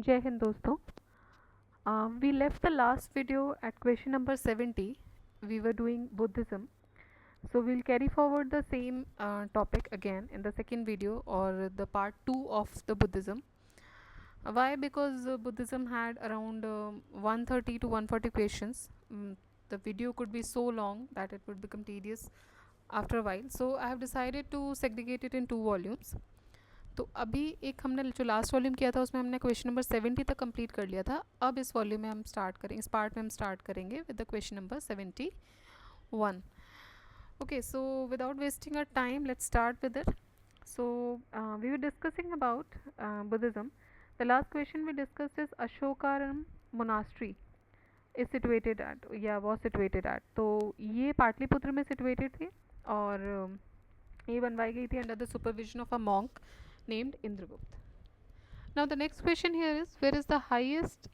जय हिंद दोस्तों. We left the last video at question number 70. We were doing Buddhism. So we'll carry forward the same topic again in the second video or the part 2 of the Buddhism. Why? Because Buddhism had around 130 to 140 questions. The video could be so long that it would become tedious after a while. So I have decided to segregate it in two volumes. तो अभी एक हमने जो last volume किया था उसमें हमने question number 70 तक कंप्लीट कर लिया था. अब इस वॉल्यूम में हम स्टार्ट करेंगे, इस पार्ट में हम स्टार्ट करेंगे with the question number 71. Okay, so without wasting a time let's start with it. So we were discussing about Buddhism. The last question we discussed is Ashokarama monastery is situated at या was situated at. तो ये पाटलिपुत्र में situated थी और ये बनवाई गई थी under the supervision of a monk named Indragupta. Now the next question here is, where is the highest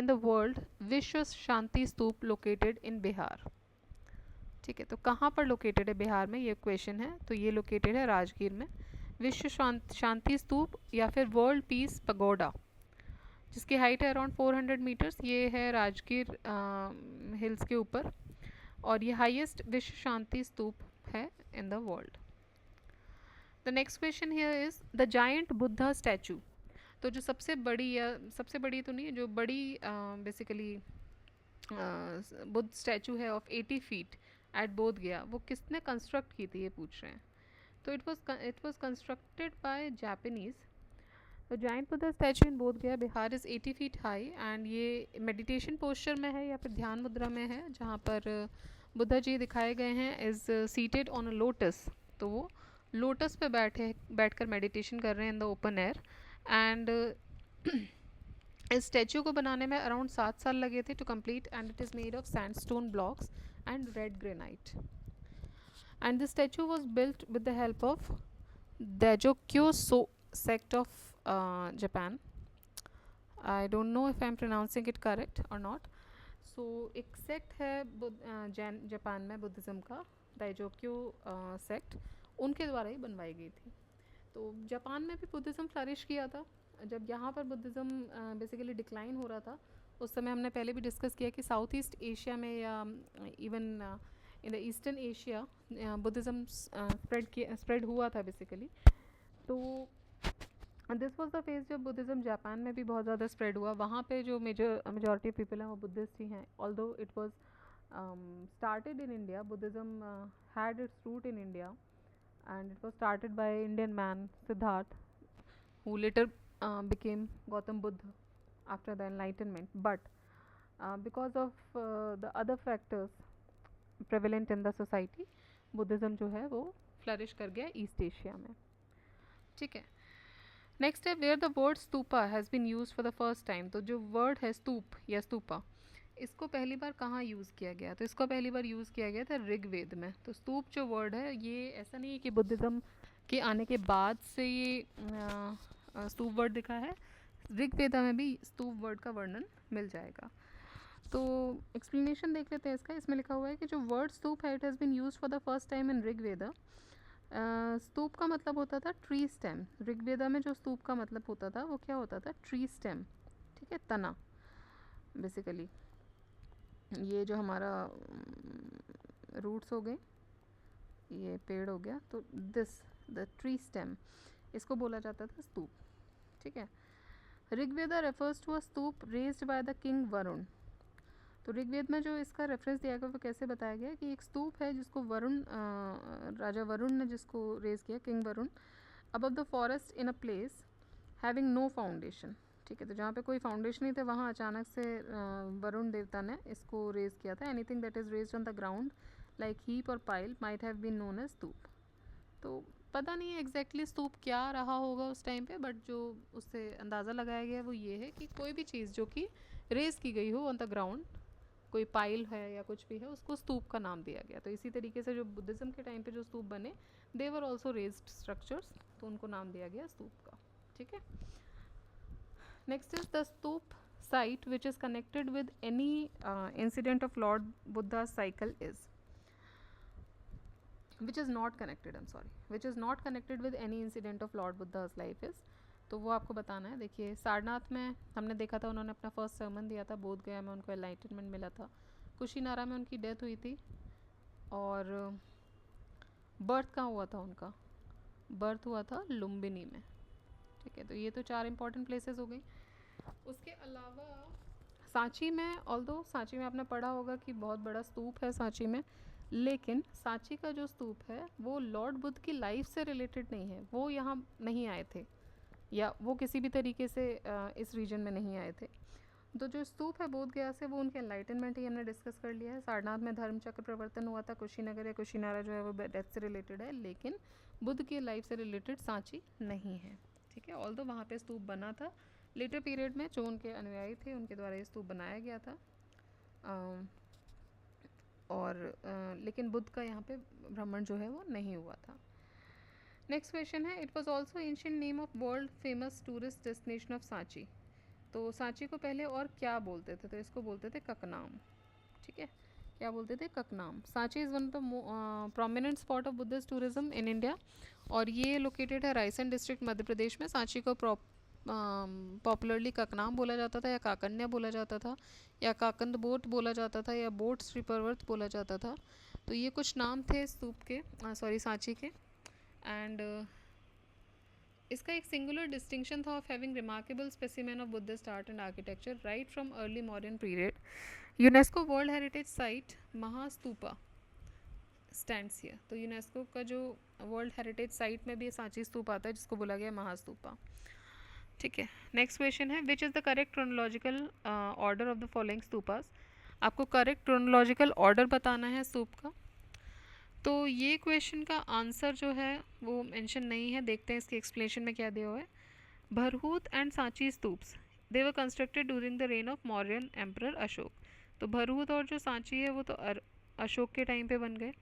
in the world विश्व शांति स्तूप located in बिहार? ठीक है, तो कहाँ पर लोकेटेड है बिहार में, ये क्वेश्चन है. तो ये लोकेटेड है राजगीर में. विश्व शांति स्तूप या फिर वर्ल्ड पीस पगोडा जिसकी हाइट है अराउंड 400 मीटर्स, ये है राजगीर हिल्स के ऊपर और ये हाईएस्ट विश्व शांति स्तूप है in the world. The next question here is the giant Buddha statue. तो जो सबसे बड़ी या सबसे बड़ी तो नहीं है, जो बड़ी बेसिकली बुद्ध स्टैचू है ऑफ 80 फीट एट बोध गया, वो किसने कंस्ट्रक्ट की थी ये पूछ रहे हैं. तो it was constructed by Japanese. The giant Buddha statue in Bodh Gaya Bihar is 80 feet high and ये मेडिटेशन पोस्चर में है या फिर ध्यान मुद्रा में है, जहाँ पर बुद्धा जी दिखाए गए हैं is seated on a lotus. तो वो लोटस पे बैठकर मेडिटेशन कर रहे हैं in the open air. And इस स्टैचू को बनाने में अराउंड 7 साल लगे थे to complete and it is made of sandstone blocks and red granite. And this statue was built with the help of Daijokyo sect of Japan. I don't know if I am pronouncing it correct और not. सो एक sect है Jain Japan में Buddhism का, दैजोक्यो sect, उनके द्वारा ही बनवाई गई थी. तो जापान में भी बुद्धिज़्म फ्लरिश किया था. जब यहाँ पर बुद्धिज़्म बेसिकली डिक्लाइन हो रहा था उस समय हमने पहले भी डिस्कस किया कि साउथ ईस्ट एशिया में या even in the eastern Asia Buddhism spread हुआ था बेसिकली. तो दिस वॉज द फेज जब बुद्धिज़्म जापान में भी बहुत ज़्यादा स्प्रेड हुआ. वहाँ पे जो मेजॉरिटी पीपल हैं वो बुद्धिस्ट ही हैं. Although it was started in India, Buddhism had its root in India and it was started by Indian man Siddhartha, who later became Gautam Buddha after the enlightenment. But because of the other factors prevalent in the society, Buddhism जो है वो flourish कर गया east Asia में. ठीक है, next है where the word stupa has been use for the first time. तो जो वर्ड है स्तूप या स्तूपा, इसको पहली बार कहाँ यूज़ किया गया. तो इसको पहली बार यूज़ किया गया था ऋग्वेद में. तो स्तूप जो वर्ड है ये ऐसा नहीं है कि बुद्धिज़्म के आने के बाद से ये स्तूप वर्ड दिखा है. ऋग्वेदा में भी स्तूप वर्ड का वर्णन मिल जाएगा. तो एक्सप्लेनेशन देख लेते हैं इसका. इसमें लिखा हुआ है कि जो वर्ड स्तूप है it has been use for the first time in Rigveda. Stupa का मतलब होता था ट्री स्टेम. ऋग्वेदा में जो स्तूप का मतलब होता था वो क्या होता था, ट्री स्टेम. ठीक है, तना बेसिकली. ये जो हमारा रूट्स हो गए, ये पेड़ हो गया, तो दिस द ट्री स्टेम, इसको बोला जाता था स्तूप. ठीक है. Rigveda refers to a stupa raised by the king Varuna. तो ऋग्वेद में जो इसका रेफरेंस दिया गया वो कैसे बताया गया कि एक स्तूप है जिसको वरुण राजा वरुण ने जिसको रेज किया, king Varuna, above the forest in a place having no foundation. ठीक है, तो जहाँ पे कोई फाउंडेशन नहीं था वहाँ अचानक से वरुण देवता ने इसको रेज किया था. Anything that is raised on the ground like heap और pile might have been known as stupa. तो पता नहीं है एग्जैक्टली स्तूप क्या रहा होगा उस टाइम पे, बट जो उससे अंदाज़ा लगाया गया वो ये है कि कोई भी चीज़ जो कि रेज की गई हो ऑन द ग्राउंड, कोई पाइल है या कुछ भी है, उसको स्तूप का नाम दिया गया. तो इसी तरीके से जो बुद्धिज़्म के टाइम पे जो स्तूप बने दे वर ऑल्सो रेज्ड स्ट्रक्चर्स, तो उनको नाम दिया गया स्तूप का. ठीक है. Next is the stupa site which is connected with any incident of Lord Buddha cycle is which is not connected, I'm sorry, which is not connected with any incident of Lord Buddha's life is तो वो आपको बताना है। देखिए सारनाथ में हमने देखा था उन्होंने अपना फर्स्ट सर्मन दिया था, बोध गया में उनको एनलाइटनमेंट मिला था, कुशीनारा में उनकी डेथ हुई थी, और बर्थ कहाँ हुआ था उनका, बर्थ हुआ था लुम्बिनी में। ठीक है, तो ये तो 4 इंपॉर्टेंट प्लेसेस हो गई। उसके अलावा सांची में, ऑल्दो सांची में आपने पढ़ा होगा कि बहुत बड़ा स्तूप है सांची में, लेकिन सांची का जो स्तूप है वो लॉर्ड बुद्ध की लाइफ से रिलेटेड नहीं है, वो यहाँ नहीं आए थे, या वो किसी भी तरीके से इस रीजन में नहीं आए थे। तो जो स्तूप है बोध गया से वो उनके एनलाइटनमेंट ही हमने डिस्कस कर लिया है। सारनाथ में धर्म चक्र प्रवर्तन हुआ था, कुशीनगर या कुशीनारा जो है वो डेथ से रिलेटेड है, लेकिन बुद्ध की लाइफ से रिलेटेड सांची नहीं है। ठीक है, ऑल्दो वहाँ पे स्तूप बना था लेटर पीरियड में, जो उनके अनुयायी थे उनके द्वारा ये स्तूप बनाया गया था, लेकिन बुद्ध का यहाँ पे भ्रमण जो है वो नहीं हुआ था। नेक्स्ट क्वेश्चन है, it was also ancient name of world famous tourist destination of Sanchi. तो सांची को पहले और क्या बोलते थे, तो इसको बोलते थे ककनाम। ठीक है, क्या बोलते थे, ककनाम। Sanchi is one of the prominent spot of Buddhist tourism in India, और ये लोकेटेड है रायसेन डिस्ट्रिक्ट मध्य प्रदेश में। सांची को पॉपुलरली ककनाम बोला जाता था, या काकन्या बोला जाता था, या काकंद बोट बोला जाता था, या बोट श्री पर्वत बोला जाता था। तो ये कुछ नाम थे स्तूप के, सांची के। एंड इसका एक सिंगुलर डिस्टिंक्शन था of having remarkable specimen of Buddhist art and architecture right from early modern period. UNESCO world heritage site Mahastupa stands here. तो यूनेस्को का जो वर्ल्ड हेरिटेज साइट में भी सांची स्तूप आता है, जिसको बोला गया महास्तूपा। ठीक है, नेक्स्ट क्वेश्चन है, which is the correct chronological order of the following stupas. आपको करेक्ट क्रोनोलॉजिकल ऑर्डर बताना है स्तूप का। तो ये क्वेश्चन का आंसर जो है वो मेंशन नहीं है, देखते हैं इसकी एक्सप्लेनेशन में क्या दिया हुआ है। Bharhut and Sanchi stupas they were constructed during the reign of Mauryan emperor Ashok. तो भरहूत और जो सांची है वो तो अशोक के टाइम पे बन गए।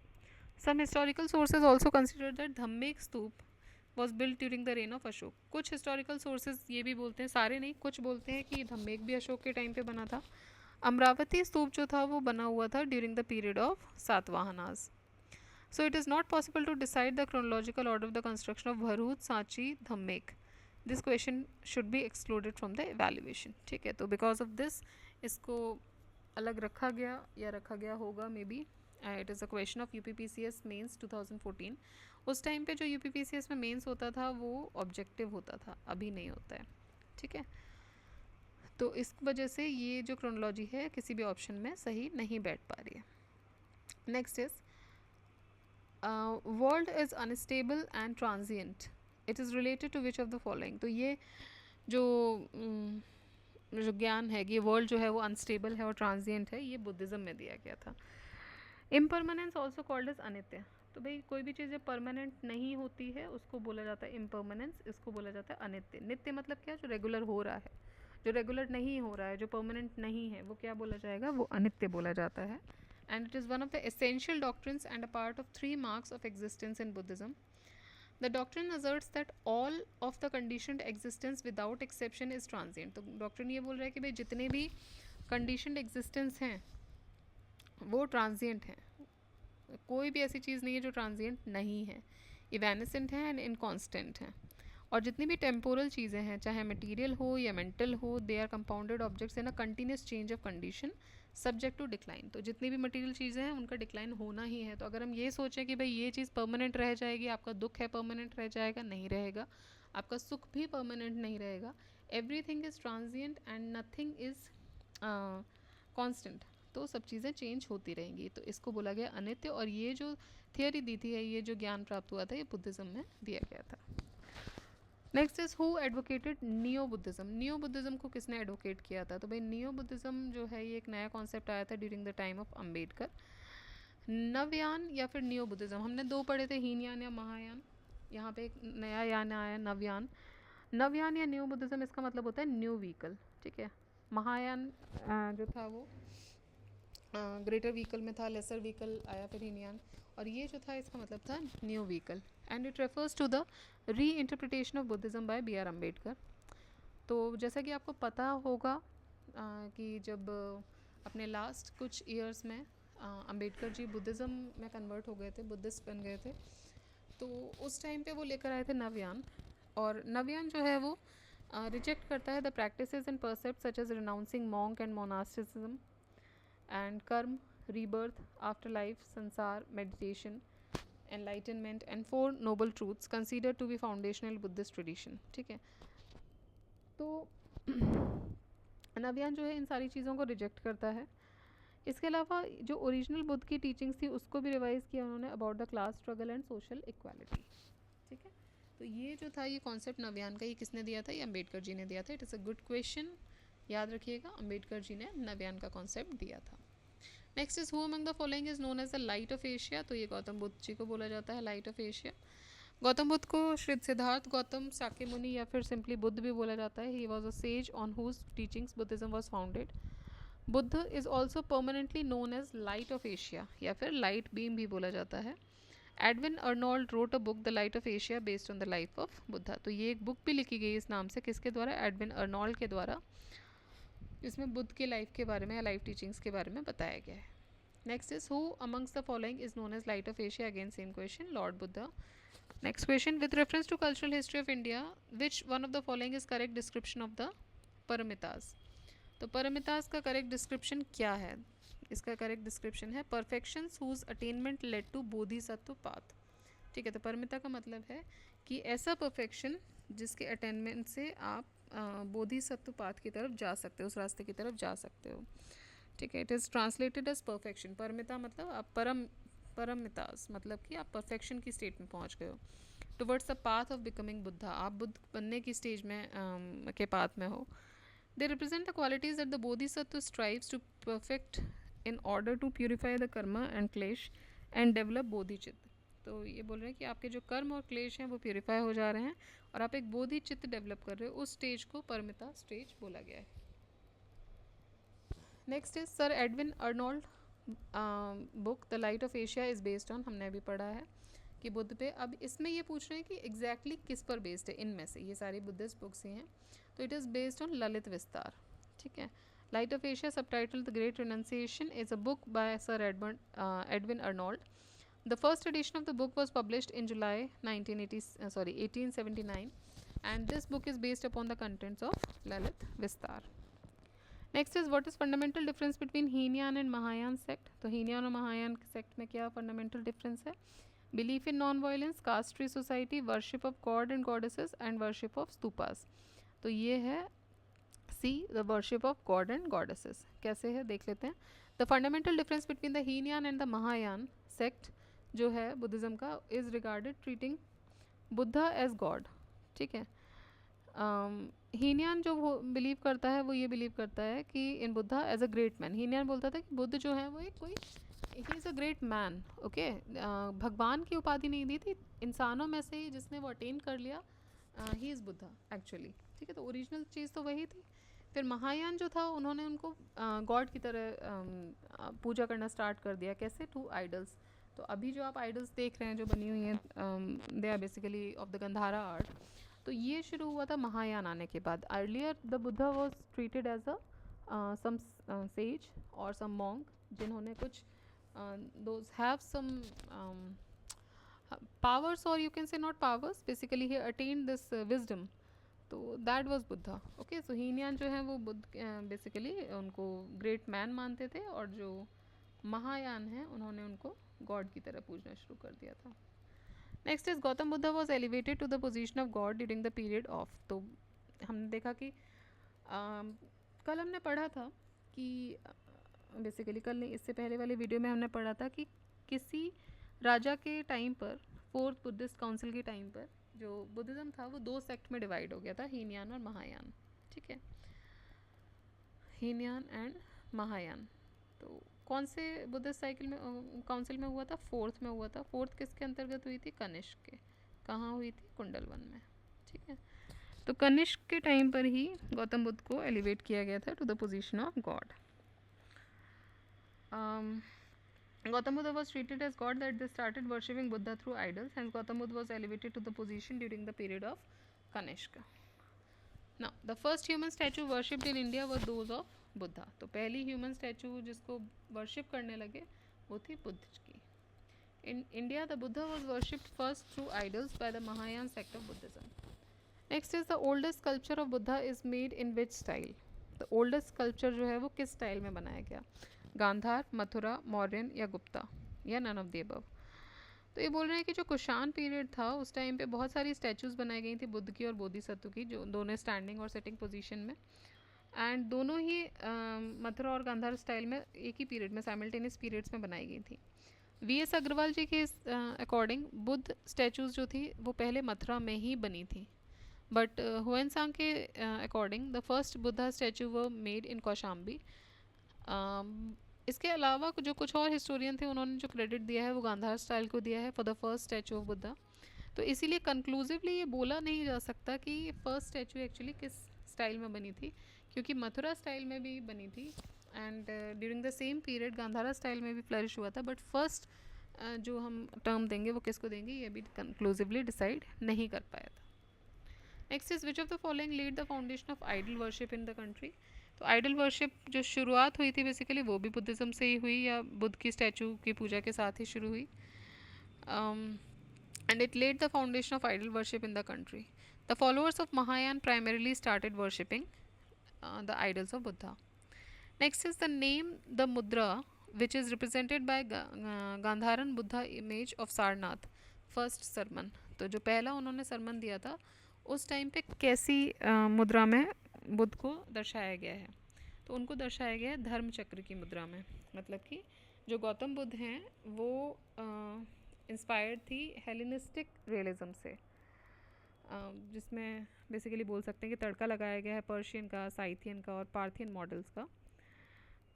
Some historical sources also consider that Dhamek stupa was built during the reign of Ashoka. कुछ हिस्टोरिकल सोर्सेज ये भी बोलते हैं, सारे नहीं, कुछ बोलते हैं कि धम्मेक भी अशोक के टाइम पे बना था। अमरावती स्तूप जो था वो बना हुआ था during the period of Satavahanas. So it is not possible to decide the chronological order of the construction of Bharhut, Sanchi, Dhammek. This question should be excluded from the evaluation. ठीक है, तो because of this इसको अलग रखा गया या रखा गया होगा maybe. It is a question of UPPCS Mains 2014। उस टाइम पे जो UPPCS में मेंस होता था वो ऑब्जेक्टिव होता था, अभी नहीं होता है। ठीक है, तो इस वजह से ये जो क्रोनोलॉजी है किसी भी ऑप्शन में सही नहीं बैठ पा रही है। Next is world is unstable and transient, it is related to which of the following. तो ये जो जो ज्ञान है कि वर्ल्ड जो है वो अनस्टेबल है और ट्रांजिएंट है, ये बुद्धिज़्म में दिया गया था। इम्परमानेंस ऑल्सो कॉल्ड एज अनित्य। तो भाई कोई भी चीज़ जब परमानेंट नहीं होती है उसको बोला जाता है इम्परमानेंस, इसको बोला जाता है अनित्य। नित्य मतलब क्या, जो रेगुलर हो रहा है, जो रेगुलर नहीं हो रहा है, जो परमानेंट नहीं है, वो क्या बोला जाएगा, वो अनित्य बोला जाता है। And it is one of the essential doctrines and a part of 3 marks of existence in Buddhism. The doctrine asserts that all of the conditioned existence without exception is transient. तो डॉक्ट्रिन ये बोल रहा है कि भाई जितने भी conditioned existence हैं वो transient हैं, कोई भी ऐसी चीज़ नहीं है जो transient नहीं है, evanescent है and inconstant है। और जितनी भी टेम्पोरल चीज़ें हैं, चाहे मटेरियल हो या मेंटल हो, they are compounded objects in a continuous change of condition subject to decline. तो जितनी भी मटेरियल चीज़ें हैं उनका डिक्लाइन होना ही है। तो अगर हम ये सोचें कि भाई ये चीज़ परमानेंट रह जाएगी, आपका दुख है परमानेंट रह जाएगा, नहीं रहेगा। आपका सुख भी परमानेंट नहीं रहेगा। Everything is transient and nothing is constant. तो सब चीज़ें चेंज होती रहेंगी, तो इसको बोला गया अनित्य। और ये जो थियोरी दी थी, ये जो ज्ञान प्राप्त हुआ था, ये बुद्धिज़्म में दिया गया था। Next is who advocated neo Buddhism. Neo Buddhism को किसने एडवोकेट किया था, तो भाई नियो बुद्धिज़्म जो है ये एक नया कॉन्सेप्ट आया था during the time of Ambedkar. Navayana या फिर नियो बुद्धिज़्म, हमने दो पढ़े थे, हीनयान या महायान। यहाँ पे एक नया यान आया, नवयान। नवयान या न्यू बुद्धिज़्म, इसका मतलब होता है न्यू व्हीकल। ठीक है, महायान जो था वो ग्रेटर व्हीकल में था, लेसर व्हीकल आया फिर हीनयान, और ये जो था इसका मतलब था new vehicle. And it refers to the reinterpretation of Buddhism by BR Ambedkar. तो जैसा कि आपको पता होगा कि जब अपने लास्ट कुछ ईयर्स में अम्बेडकर जी बुद्धिज़्म में कन्वर्ट हो गए थे, बुद्धिस्ट बन गए थे, तो उस टाइम पे वो लेकर आए थे नवयान। और नवयान जो है वो रिजेक्ट करता है the practices and precept such as renouncing monk and monasticism and karma, rebirth, afterlife, samsara, meditation, enlightenment and four noble truths consider to be foundational Buddhist tradition. ठीक है, तो नवयान जो है इन सारी चीज़ों को रिजेक्ट करता है। इसके अलावा जो ओरिजिनल बुद्ध की टीचिंग्स थी उसको भी रिवाइज़ किया उन्होंने about the class struggle and social equality. ठीक है, तो ये जो था ये कॉन्सेप्ट नवयान का, ये किसने दिया था? ये अम्बेडकर जी ने दिया था। It is a good question, याद रखिएगा, अम्बेडकर जी ने नवयान का कॉन्सेप्ट दिया था। Next is who among the following is known as the light of Asia. तो ये गौतम बुद्ध जी को बोला जाता है light of Asia. Gautam Buddha को श्री सिद्धार्थ गौतम शाक्य मुनि या फिर सिंपली बुद्ध भी बोला जाता है। He was a sage on whose teachings Buddhism was founded. Buddha is also permanently known as light of Asia या फिर लाइट बीम भी बोला जाता है। Edwin Arnold wrote a book the light of Asia based on the life of Buddha. तो ये एक book भी लिखी गई इस नाम से, किसके द्वारा? एडविन अर्नोल्ड के द्वारा। इसमें बुद्ध के लाइफ के बारे में या लाइफ टीचिंग्स के बारे में बताया गया है। Next is who amongst the following is known as light of Asia. Again same question, lord Buddha. Next question, with reference to cultural history of India which one of the following is correct description of the paramitas. तो परमितास का correct description क्या है? इसका correct description है perfections whose attainment led to Bodhisattva path. ठीक है, तो परमिता का मतलब है कि ऐसा परफेक्शन जिसके अटेनमेंट से आप बोधिसत्व पाथ की तरफ जा सकते हो, उस रास्ते की तरफ जा सकते हो। ठीक है, it is translated as perfection. Paramita मतलब आप परमितास मतलब कि आप परफेक्शन की स्टेट में पहुंच गए हो। Towards the path of becoming Buddha, आप बुद्ध बनने की स्टेज में के पाथ में हो। They represent the qualities that the Bodhisattva strives to perfect in order to purify the karma and klesh and develop bodhicitta। तो ये बोल रहे हैं कि आपके जो कर्म और क्लेश हैं वो प्योरीफाई हो जा रहे हैं और आप एक बोधिचित्त डेवलप कर रहे हो। उस स्टेज को परमिता स्टेज बोला गया है। Next is sir Edwin Arnold book the light of Asia is based on, हमने अभी पढ़ा है कि बुद्ध पे। अब इसमें ये पूछ रहे हैं कि एग्जैक्टली किस पर बेस्ड है। इनमें से ये सारी बुद्धिस्ट बुक्स ही हैं, तो it is based on Lalit विस्तार। ठीक है, लाइट ऑफ एशिया सब title the great renunciation is a book by sir Edwin Arnold. The first edition of the book was published in July 1879 and this book is based upon the contents of Lalit Vistar. Next is what is fundamental difference between Heenyan and Mahayana sect। तो हीनयान और Mahayana sect में क्या fundamental difference है? Belief in non violence, caste free society, worship of god and goddesses and worship of stupas. तो ये है C the worship of god and goddesses. कैसे है देख लेते हैं। The fundamental difference between the Hinayana and the Mahayana sect जो है बुद्धिज्म का is regarded treating Buddha as god. ठीक है, हीनयान जो वो बिलीव करता है वो ये बिलीव करता है कि in Buddha as a great man. Hinayana बोलता था कि बुद्ध जो है वो एक कोई ही is a great man. Okay, भगवान की उपाधि नहीं दी थी, इंसानों में से ही जिसने वो अटेन कर लिया ही इज़ बुद्धा एक्चुअली। ठीक है, तो ओरिजिनल चीज़ तो वही थी। फिर महायान जो था उन्होंने उनको गॉड की तरह पूजा करना स्टार्ट कर दिया। कैसे? To idols. तो अभी जो आप आइडल्स देख रहे हैं जो बनी हुई हैं they are basically of the Gandhara art. तो ये शुरू हुआ था महायान आने के बाद। Earlier the Buddha was treated as a some sage और सम मॉन्क जिन्होंने कुछ those have some powers, or you can say not powers, basically he attained this wisdom, तो दैट वाज बुद्धा। ओके, सो हीनयान जो है वो बुद्ध बेसिकली उनको ग्रेट मैन मानते थे और जो महायान है उन्होंने उनको गॉड की तरह पूजना शुरू कर दिया था। Next is Gautam Buddha was elevated to the position of god during the period of. तो हमने देखा कि कल हमने पढ़ा था कि बेसिकली कल नहीं, इससे पहले वाले वीडियो में हमने पढ़ा था कि किसी राजा के टाइम पर, फोर्थ बुद्धिस्ट काउंसिल के टाइम पर, जो बुद्धिज़्म था वो दो सेक्ट में डिवाइड हो गया था, हीनयान और महायान। ठीक है, हीनयान एंड महायान। तो कौन से बुद्धिस्ट साइकिल में काउंसिल में हुआ था? फोर्थ में हुआ था। फोर्थ किसके अंतर्गत हुई थी? कनिष्क के। कहाँ हुई थी? कुंडलवन में। ठीक है, तो कनिष्क के टाइम पर ही गौतम बुद्ध को एलिवेट किया गया था to the position of god. Gautam Buddha was treated as God that they started worshipping Buddha through idols, hence Gautam Buddha was elevated to the position during the period of Kanishka. Now, the first human statue worshipped in India were those of Buddha. तो पहली human statue जिसको worship करने लगे वो थी बुद्ध की। In India, the Buddha was worshipped first through idols by the Mahayana sect of Buddhism. Next is the oldest sculpture of Buddha is made in which style? The oldest sculpture जो है वो किस स्टाइल में बनाया गया? गांधार, मथुरा, मौर्यन या गुप्ता, या नन ऑफ द अबव? तो ये बोल रहे हैं कि जो कुषाण पीरियड था उस टाइम पे बहुत सारी स्टैचूज बनाई गई थी बुद्ध की और बोधिसत्व की, जो दोनों स्टैंडिंग और सिटिंग पोजीशन में, एंड दोनों ही मथुरा और गांधार स्टाइल में एक ही पीरियड में, साइमल्टेनियस पीरियड्स में बनाई गई थी। वी.एस. अग्रवाल जी के अकॉर्डिंग बुद्ध स्टैचूज जो थी वो पहले मथुरा में ही बनी थी, बट हुएन सांग के according the first Buddha statue were made in Kaushambi. इसके अलावा जो कुछ और हिस्टोरियन थे उन्होंने जो क्रेडिट दिया है वो गांधार स्टाइल को दिया है for the first statue of Buddha. तो इसीलिए कंक्लूसिवली ये बोला नहीं जा सकता कि फर्स्ट स्टैचू एक्चुअली किस स्टाइल में बनी थी, क्योंकि मथुरा स्टाइल में भी बनी थी and during the same period Gandhara style में भी फ्लरिश हुआ था, बट फर्स्ट जो हम टर्म देंगे वो किसको देंगे ये भी कंक्लूसिवली डिसाइड नहीं कर पाया था। Next is which of the following led the foundation of idol worship in the country? तो आइडल वर्शिप जो शुरुआत हुई थी बेसिकली वो भी बुद्धिज़्म से ही हुई, या बुद्ध की स्टैचू की पूजा के साथ ही शुरू हुई, and it led the foundation of idol worship in the country. The followers of Mahayana primarily started worshipping the idols of Buddha. Next is the name the mudra which is represented by Gandharan Buddha image of Sarnath first sermon. तो जो पहला उन्होंने सरमन दिया था उस time पे कैसी मुद्रा में बुद्ध को दर्शाया गया है? तो उनको दर्शाया गया है धर्म चक्र की मुद्रा में, मतलब कि जो गौतम बुद्ध हैं वो इंस्पायर्ड थी हेलेनिस्टिक रियलिज्म से, जिसमें बेसिकली बोल सकते हैं कि तड़का लगाया गया है पर्शियन का, साइथियन का और पार्थियन मॉडल्स का।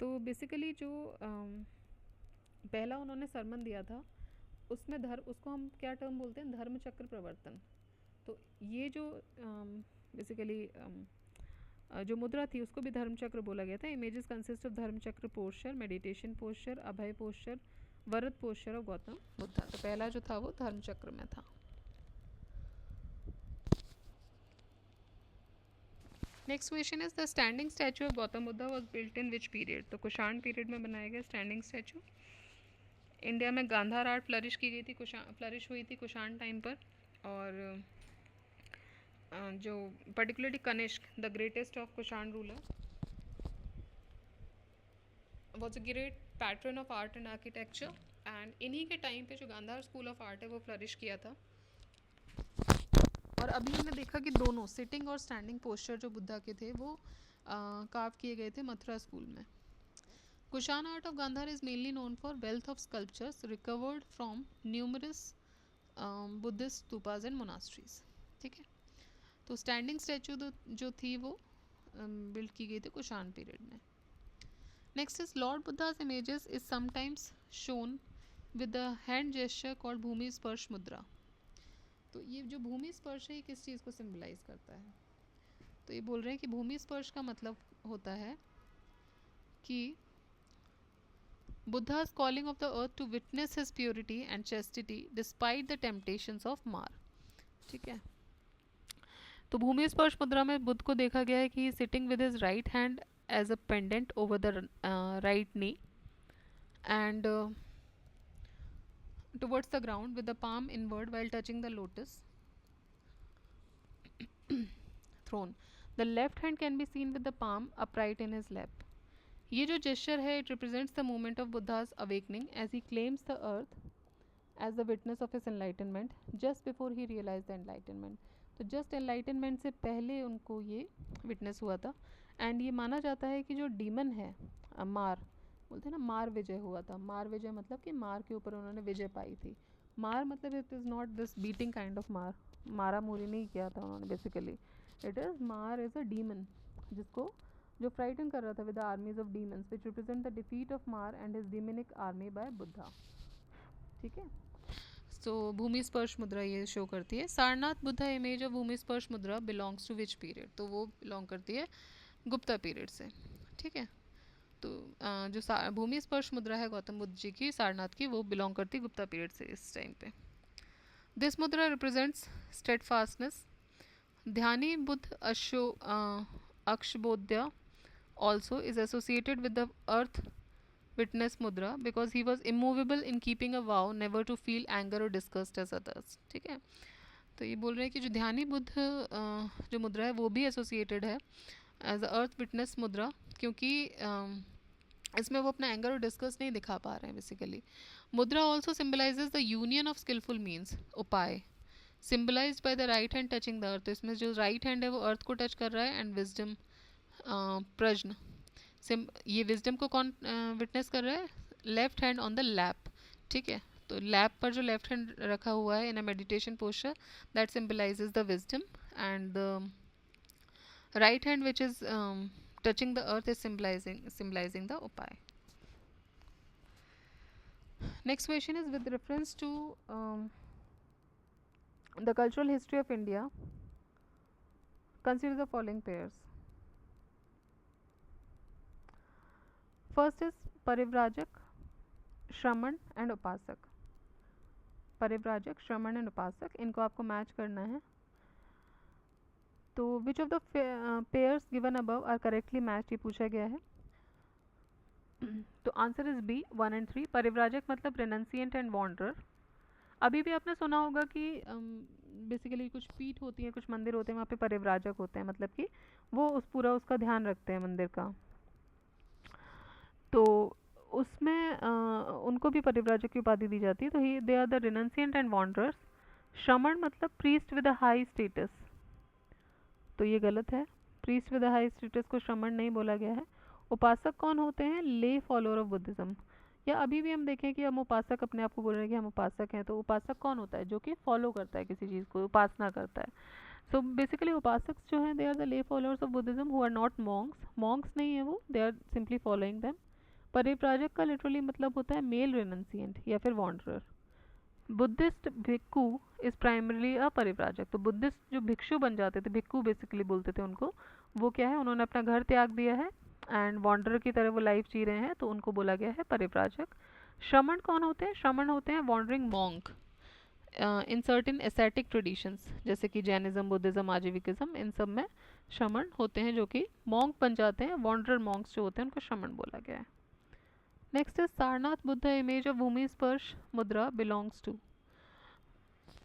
तो बेसिकली जो पहला उन्होंने सरमन दिया था उसमें उसको हम क्या टर्म बोलते हैं, धर्म चक्र प्रवर्तन। तो ये जो बेसिकली जो मुद्रा थी उसको भी धर्म चक्र बोला गया था। इमेजेस कंसिस्ट ऑफ धर्म चक्र posture, meditation posture, Abhay posture, Varad posture of Gautam Buddha. तो पहला जो था वो धर्म चक्र में था। Next question is the standing statue of Gautam Buddha was built in which period? तो कुषाण पीरियड में बनाया गया स्टैंडिंग स्टैचू। इंडिया में गांधार आर्ट फ्लरिश की गई थी, फ्लरिश हुई थी कुषाण टाइम पर, और जो particularly Kanishka the greatest of Kushan ruler was a great pattern of art and architecture, and इन्हीं के टाइम पे जो गांधार स्कूल ऑफ आर्ट है वो फ्लरिश किया था। और अभी हमने देखा कि दोनों सिटिंग और स्टैंडिंग पोस्चर जो बुद्धा के थे वो कार्व किए गए थे मथुरा स्कूल में। Kushan art of Gandhara is mainly known for wealth of sculptures recovered from numerous Buddhist stupas and monasteries. ठीक है, तो स्टैंडिंग स्टैचू जो थी वो बिल्ड की गई थी कुषाण पीरियड में। Next is lord Buddha's images is sometimes shown with the hand gesture called Bhumi sparsha mudra. तो ये जो भूमि स्पर्श है ये किस चीज़ को सिंबलाइज करता है? तो ये बोल रहे हैं कि भूमि स्पर्श का मतलब होता है कि Buddha's calling of the earth to witness his purity and chastity despite the temptations of मार। ठीक है, तो भूमि स्पर्श मुद्रा में बुद्ध को देखा गया है कि sitting with his right hand as a pendant over the right knee and towards the ground with the palm inward while touching the lotus throne. The left hand can be seen with the palm upright in his lap. ये जो gesture है it represents the moment of Buddha's awakening as he claims the earth as the witness of his enlightenment just before he realized the enlightenment. तो just enlightenment से पहले उनको ये witness हुआ था, एंड ये माना जाता है कि जो डीमन है मार, बोलते हैं ना मार विजय हुआ था। मार विजय मतलब कि मार के ऊपर उन्होंने विजय पाई थी। मार मतलब it is not this beating kind of मार, मारा मूरी नहीं किया था उन्होंने basically. It is Mara is a demon जिसको जो फ्राइटन कर रहा था with the armies of demons which represent the defeat of Mara and his demonic army by Buddha. ठीक है, सो भूमि स्पर्श मुद्रा ये शो करती है। Sarnath Buddha image of bhumi sparsha mudra belongs to which period? तो वो बिलोंग करती है गुप्ता पीरियड से। ठीक है, तो जो भूमि स्पर्श मुद्रा है गौतम बुद्ध जी की सारनाथ की वो बिलोंग करती है गुप्ता पीरियड से इस टाइम पे। This mudra represents steadfastness. Dhyani Buddha Akshobhya also is associated with the earth witness mudra because he was immovable in keeping a vow never to feel anger or disgust as others। ठीक है, तो ये बोल रहे हैं कि जो ध्यानी बुद्ध जो मुद्रा है वो भी एसोसिएटेड है एज अ अर्थ विटनेस मुद्रा, क्योंकि इसमें वो अपना एंगर और डिस्कस नहीं दिखा पा रहे हैं basically. Mudra also symbolises the union of skilful means, upaya, symbolised by the right hand touching the earth. तो इसमें जो राइट हैंड है वो अर्थ को टच कर रहा है, एंड विजडम, प्रज्ञ, ये विजडम को कौन विटनेस कर रहा है? Left hand on the lap, ठीक है। तो लैप पर जो लेफ्ट हैंड रखा हुआ है in a meditation posture, that symbolises the wisdom, and the right hand which is touching the earth is symbolizing the upay. Next question is with reference to the cultural history of India. Consider the following pairs. First is Parivrajak, Shraman and Upasak. Parivrajak, Shraman and Upasak, इनको आपको match करना है। तो which of the pairs given above are correctly match, ये पूछा गया है। तो आंसर इज बी 1 and 3। परिव्राजक मतलब रेनंसिएंट एंड वॉन्डरर। अभी भी आपने सुना होगा कि बेसिकली कुछ पीठ होती हैं, कुछ मंदिर होते हैं, वहाँ पे परिव्राजक होते हैं, मतलब कि वो पूरा उसका ध्यान रखते हैं मंदिर का। तो उसमें उनको भी परिव्राजक की उपाधि दी जाती है। तो ही they are the renunciant and wanderers. Shramana मतलब priest with a high status, तो ये गलत है। प्रीस्ट विद हाई स्टेटस को श्रमण नहीं बोला गया है। उपासक कौन होते हैं? ले फॉलोअर ऑफ बुद्धिज्म। या अभी भी हम देखें कि हम उपासक अपने आप को बोल रहे हैं कि हम उपासक हैं, तो उपासक कौन होता है? जो कि फॉलो करता है किसी चीज़ को, उपासना करता है। सो बेसिकली उपासक जो हैं they are the lay followers of Buddhism who are not monks. Monks नहीं है वो, they are simply following them. Parivrajaka का लिटरली मतलब होता है मेल रेनंसिएंट या फिर wanderer. Buddhist bhikkhu is primarily a parivrajaka. तो बुद्धिस्ट जो भिक्षु बन जाते थे, भिक्खु बेसिकली बोलते थे उनको, वो क्या है? उन्होंने अपना घर त्याग दिया है एंड वॉन्डरर की तरह वो लाइफ जी रहे हैं, तो उनको बोला गया है परिव्राजक। श्रमण कौन होते हैं? श्रमण होते हैं wandering monk in certain aesthetic traditions, जैसे कि जैनिज्म, बुद्धिज्म, आजीविकिज्म, इन सब में श्रमण होते हैं जो कि मॉन्क बन जाते हैं। वॉन्डरर मॉन्क्स जो होते हैं उनको श्रमण बोला गया है। Next is Sarnath Buddha image of bhumi sparsha mudra belongs to.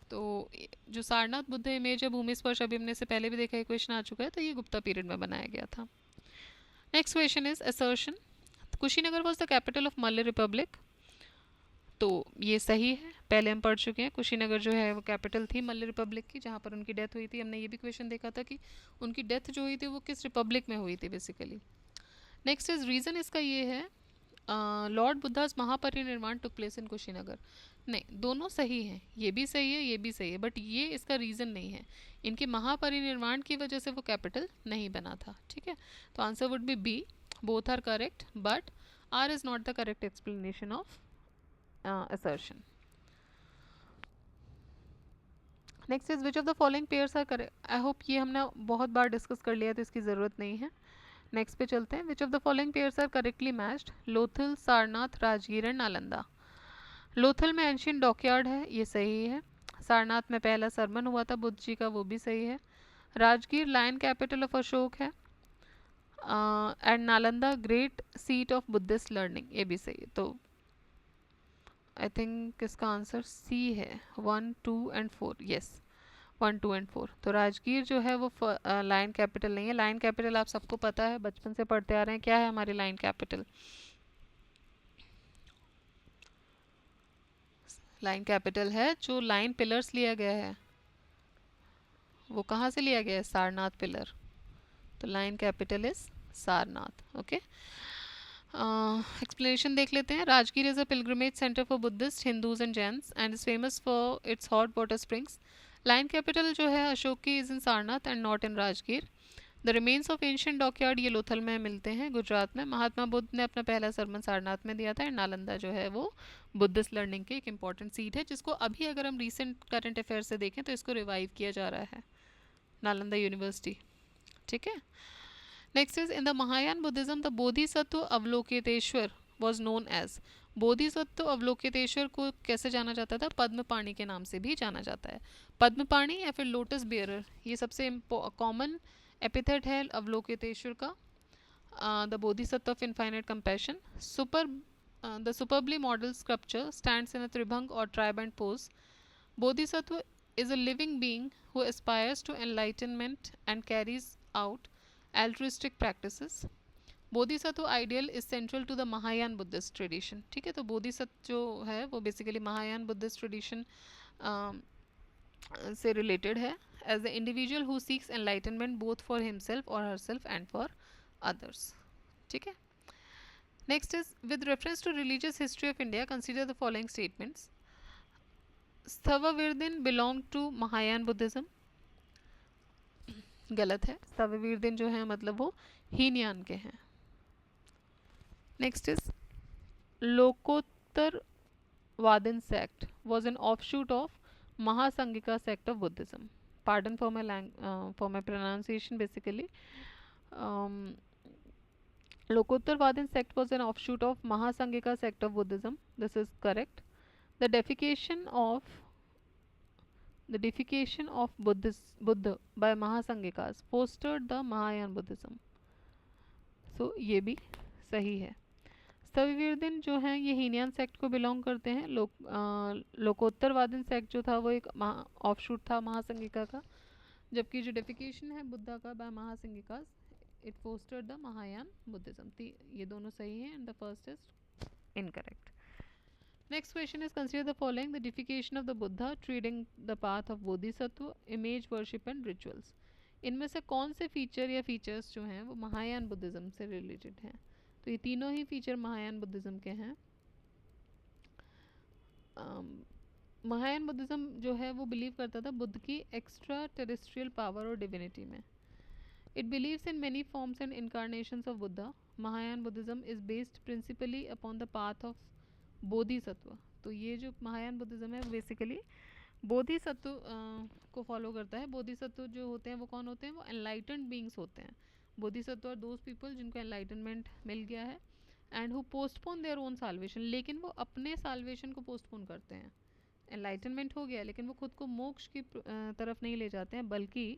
तो जो सारनाथ बुद्ध इमेज है भूमि स्पर्श, अभी हमने से पहले भी देखा है, क्वेश्चन आ चुका है, तो ये गुप्ता पीरियड में बनाया गया था। Next question is assertion, Kushinagar was the capital of Malla Republic. तो ये सही है, पहले हम पढ़ चुके हैं। कुशीनगर जो है वो कैपिटल थी मल्ल रिपब्लिक की, जहाँ पर उनकी डेथ हुई थी। हमने ये भी क्वेश्चन देखा था कि उनकी डेथ जो हुई थी वो किस रिपब्लिक में हुई थी बेसिकली। नेक्स्ट इज रीज़न, इसका ये है Lord Buddhas Mahaparinirvan took place in Kushinagar. नहीं, दोनों सही हैं, ये भी सही है, ये भी सही है, बट ये इसका रीज़न नहीं है। इनके महापरिनिर्वाण की वजह से वो कैपिटल नहीं बना था, ठीक है। तो answer would be B, both are correct, but R is not the correct explanation of assertion. Next is which of the following pairs are correct. I hope ये हमने बहुत बार डिस्कस कर लिया, तो इसकी ज़रूरत नहीं है। नेक्स्ट पे चलते हैं। Which of the following pairs are correctly matched? Lothal, Sarnath, Rajgir and Nalanda. Lothal में एंशियंट डॉकयार्ड है, ये सही है। सारनाथ में पहला सरमन हुआ था बुद्ध जी का, वो भी सही है। Rajgir lion capital of Ashoka है, and Nalanda great seat of Buddhist learning, ये भी सही है। तो आई थिंक इसका आंसर सी है, 1, 2 एंड 4। Yes, 1, 2 and 4। तो राजगीर जो है वो लाइन कैपिटल नहीं है। लाइन कैपिटल आप सबको पता है, बचपन से पढ़ते आ रहे हैं। क्या है हमारी लाइन कैपिटल? लाइन कैपिटल है जो लाइन पिलर्स लिया गया है, वो कहाँ से लिया गया है? सारनाथ पिलर। तो line capital is Sarnath. Okay, explanation देख लेते हैं। Rajgir is a pilgrimage centre for Buddhist, Hindus and Jains and is famous for its hot water springs. Line capital जो है अशोक की is in Sarnath and not in Rajgir. The remains of ancient dockyard ये लोथल में मिलते हैं, गुजरात में। महात्मा बुद्ध ने अपना पहला सरमन सारनाथ में दिया था। एंड नालंदा जो है वो बुद्धिस्ट लर्निंग की एक इंपॉर्टेंट सीट है, जिसको अभी अगर हम रिसेंट करंट अफेयर से देखें तो इसको रिवाइव किया जा रहा है, नालंदा यूनिवर्सिटी, ठीक है। Next is in the Mahayana Buddhism the Bodhisattva Avalokiteshvara was known as. Bodhisattva Avalokiteshvara को कैसे जाना जाता था? पद्मपाणि के नाम से भी जाना जाता है। पद्मपाणि या फिर लोटस बेयरर, ये सबसे कॉमन एपिथेट है अवलोकितेश्वर का। The Bodhisattva of infinite compassion. The superbly modelled sculpture stands in a tribhanga और triband pose. Bodhisattva is a living being who aspires to enlightenment and carries out altruistic practices. Bodhisattva ideal is central to the Mahayana Buddhist tradition. ठीक है, तो बोधिसत्व जो है वो basically Mahayana Buddhist tradition से related है. As the individual who seeks enlightenment both for himself और herself and for others. ठीक है. Next is with reference to religious history of India consider the following statements. Sthaviravadin belong to Mahayana Buddhism. गलत है. स्थववीरदिन जो है मतलब वो हीनयान के हैं. Next is Lokottaravadin sect was an offshoot of Mahasanghika sect of Buddhism. Pardon for my pronunciation. Basically Lokottaravadin sect was an offshoot of Mahasanghika sect of Buddhism. This is correct. The deification of Buddha by Mahasangikas fostered the Mahayan Buddhism. So ये भी सही है. स्थविवीरदिन जो हैं ये Hinayana sect को belong करते हैं. लोकोत्तर वादन सेक्ट जो था वो एक ऑफशूट था महासंगिका का, जबकि जो डेफिकेशन है बुद्धा का by Mahasanghikas it fostered the Mahayana Buddhism. ये दोनों सही हैं and the first is incorrect. Next question is consider the following: the deification of the Buddha, treading the path of Bodhisattva, image worship and rituals. इनमें से कौन से फीचर या features जो हैं वो महायान बुद्धिज्म से रिलेटेड हैं? तो ये तीनों ही फीचर महायान बुद्धिज्म के हैं. महायान बुद्धिज्म जो है वो बिलीव करता था बुद्ध की एक्स्ट्रा टेरेस्ट्रियल पावर और डिविनिटी में. It believes in many forms and incarnations of Buddha. Mahayana Buddhism is based principally upon the path of Bodhisattva. तो ये जो महायान बुद्धिज्म है बेसिकली बोधिसत्व को फॉलो करता है. बोधिसत्व जो होते हैं वो कौन होते हैं? वो एनलाइटेंड बींग्स होते हैं. बोधिसत्व और दोज पीपल जिनको एनलाइटनमेंट मिल गया है and who postpone their own salvation. लेकिन वो अपने साल्वेशन को पोस्टपोन करते हैं. एनलाइटनमेंट हो गया लेकिन वो खुद को मोक्ष की तरफ नहीं ले जाते हैं, बल्कि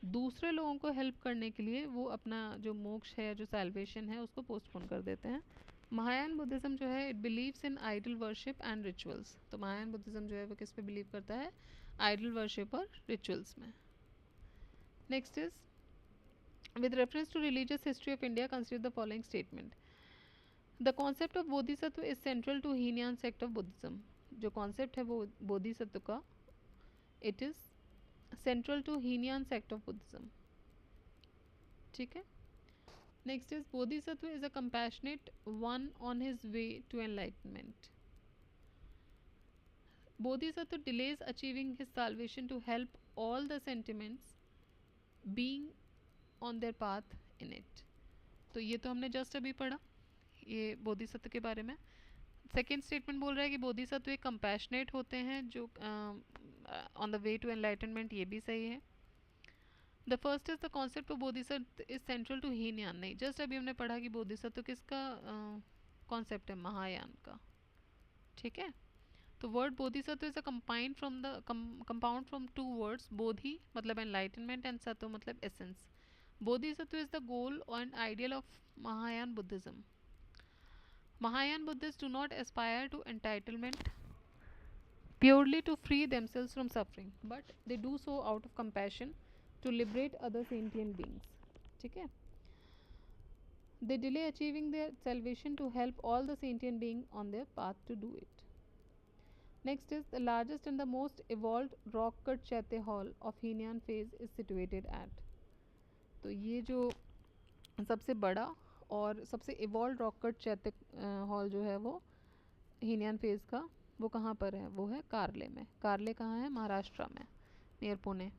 दूसरे लोगों को हेल्प करने के लिए वो अपना जो मोक्ष है, जो साल्वेशन है, उसको पोस्टपोन कर देते हैं. महायान बुद्धिज्म जो है it believes in idol worship and rituals. तो महायान बुद्धिज्म जो है वो किस पे बिलीव करता है? आइडल वर्शिप और रिचुअल्स में. Next is with reference to religious history of India consider the following statement. The concept of Bodhisattva is central to Hinayana sect of Buddhism. जो कॉन्सेप्ट है वो बोधिसत्व का it is central to Hinayana sect of Buddhism. ठीक है. Next is Bodhisattva is a compassionate one on his way to enlightenment. Bodhisattva delays achieving his salvation to help all the sentiments being on their path in it. तो ये तो हमने just अभी पढ़ा ये बोधिसत्व के बारे में. सेकेंड स्टेटमेंट बोल रहा है कि बोधिसत्व एक कंपैशनेट होते हैं जो on the way to enlightenment. ये भी सही है. The first is the concept of Bodhisattva is central to Hinayana. नहीं, जस्ट अभी हमने पढ़ा कि बोधिसत्व किसका कॉन्सेप्ट है? महायान का. ठीक है. तो word Bodhisattva is a compound from two words. Bodhi मतलब एनलाइटनमेंट एंड सत्व मतलब essence. Bodhisattva is the goal and ideal of Mahayana Buddhism. Mahayan Buddhists do not aspire to entitlement purely to free themselves from suffering, but they do so out of compassion to liberate other sentient beings. ठीक है. They delay achieving their salvation to help all the sentient beings on their path to do it. Next is the largest and the most evolved rock cut Chaitya hall of Heenyan phase is situated at. तो ये जो सबसे बड़ा और सबसे evolve rock cut चैत्य hall जो है वो हीनयान फेज का, वो कहाँ पर है? वो है कार्ले में. कार्ले कहाँ है? महाराष्ट्र में, near Pune.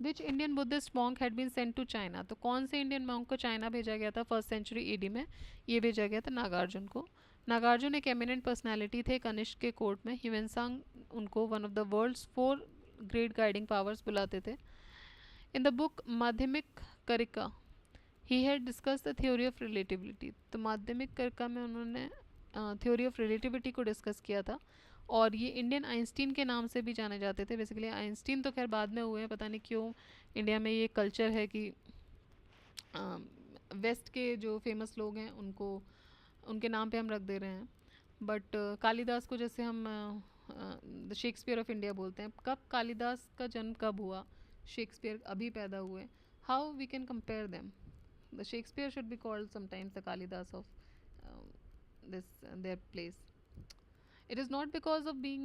Which Indian Buddhist monk had been sent to China. तो कौन से इंडियन मॉन्क को चाइना भेजा गया था फर्स्ट सेंचुरी ईडी में? ये भेजा गया था नागार्जुन को. नागार्जुन एक एमिनेंट पर्सनैलिटी थे कनिष्क के कोर्ट में. ह्यूएनसांग उनको one of the world's 4 great guiding powers बुलाते थे. In the book माध्यमिक करिका he had discussed the theory of relativity. तो माध्यमिक करिका में उन्होंने theory of relativity को डिस्कस किया था. और ये इंडियन आइंस्टीन के नाम से भी जाने जाते थे. बेसिकली आइंस्टीन तो खैर बाद में हुए हैं, पता नहीं क्यों इंडिया में ये कल्चर है कि वेस्ट के जो फेमस लोग हैं उनको उनके नाम पे हम रख दे रहे हैं. बट कालिदास को जैसे हम द शेक्सपियर ऑफ इंडिया बोलते हैं. कब कालिदास का जन्म कब हुआ? शेक्सपियर अभी पैदा हुए. How we can compare them? The Shakespeare should be called sometimes the Kalidasa of this their place. It is not because of being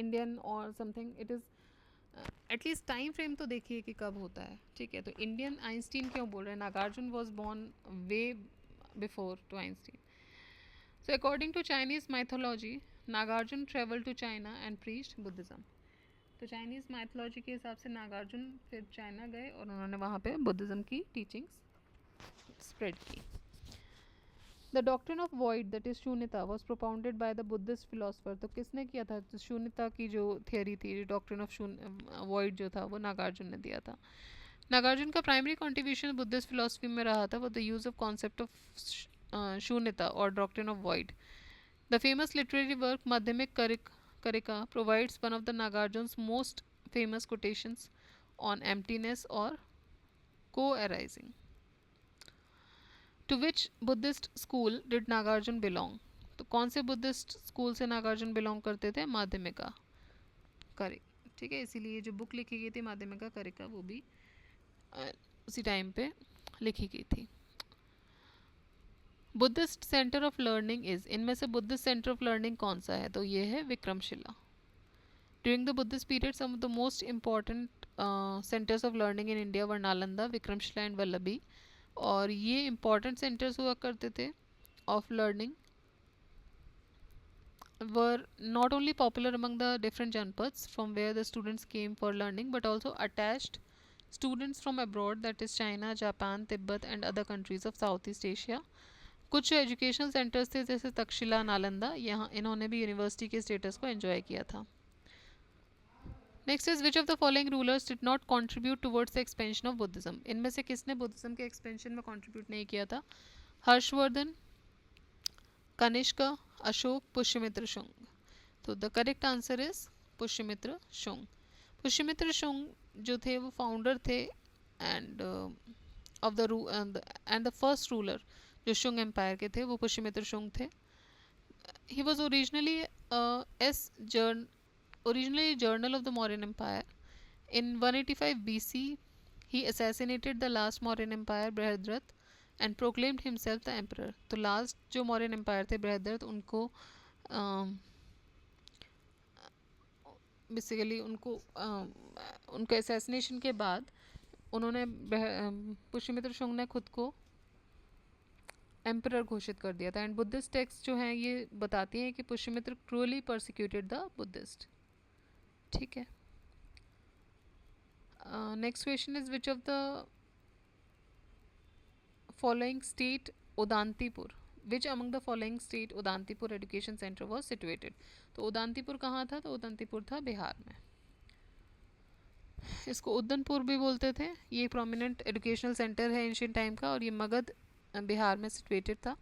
Indian or something. It is at least time frame तो देखिए कि कब होता है. ठीक है, तो इंडियन आइंस्टीन क्यों बोल रहे हैं? Nagarjuna was born way before to Einstein. So according to Chinese mythology, Nagarjuna travel to China and preached Buddhism. तो चाइनीज माइथोलॉजी के हिसाब से नागार्जुन फिर चाइना गए और उन्होंने वहाँ पे बुद्धिज्म की टीचिंग्स स्प्रेड की. The doctrine of void that is shunyata was propounded by the Buddhist philosopher. तो किसने किया था? तो शून्यता की जो थियोरी थी, डॉक्ट्रिन ऑफ वॉइड जो था, वो नागार्जुन ने दिया था. नागार्जुन का प्राइमरी कंट्रीब्यूशन बुद्धिस्ट फिलोसफी में रहा था वो the use of concept of shunyata और doctrine of void. The famous literary work Madhyamika Karika provides one of the Nagarjuna's most famous quotations on emptiness और co arising. To which Buddhist school did Nagarjuna belong? तो कौन से Buddhist school से Nagarjuna belong करते थे? माध्यमिका करिक. ठीक है, इसीलिए जो बुक लिखी गई थी माध्यमिका करिका वो भी उसी टाइम पे लिखी गई थी. Buddhist centre of learning is, इनमें से बुद्धिस्ट सेंटर ऑफ लर्निंग कौन सा है? तो ये है Vikramashila. During the Buddhist period some of the most important centres of learning in India were Nalanda, Vikramashila and Vallabhi. और ये इम्पॉर्टेंट सेंटर्स हुआ करते थे of learning, were not only popular among the different janapadas from where the students came for learning but also attached students from abroad, that is China, Japan, Tibet and other countries of South East Asia. कुछ जो educational centres थे जैसे तक्षशिला, नालंदा, यहाँ इन्होंने भी university के status को enjoy किया था. Next is which of the following rulers did not contribute towards the expansion of Buddhism. इनमें से किसने बुद्धिज्म के एक्सपेंशन में कॉन्ट्रीब्यूट नहीं किया था? हर्षवर्धन, कनिष्क, अशोक, पुष्यमित्र शुंग. तो the correct answer is Pushyamitra Shunga. Pushyamitra Shunga जो थे वो फाउंडर थे end of the first ruler जो शुंग एम्पायर के थे वो पुष्यमित्र शुंग थे. He was originally journal of the Mauryan Empire. In 185 BC, he assassinated the last Mauryan Empire, Brihadrath, and proclaimed himself the emperor. तो लास्ट जो मौर्यन एम्पायर थे बृहद्रथ, उनको बेसिकली उनके असैसिनेशन के बाद उन्होंने पुष्यमित्र शुंग ने खुद को एम्परर घोषित कर दिया था. एंड बुद्धिस्ट टेक्स्ट जो हैं ये बताती हैं कि Pushyamitra cruelly persecuted the Buddhist. ठीक है. Next question is which of the following state Udantipur, which among the following state Udantipur education centre was situated. तो उदांतीपुर कहाँ था? तो उदांतीपुर था बिहार में. इसको उदनपुर भी बोलते थे. ये प्रोमिनेंट एजुकेशनल सेंटर है एंशियंट टाइम का और ये मगध बिहार में सिचुएटेड था.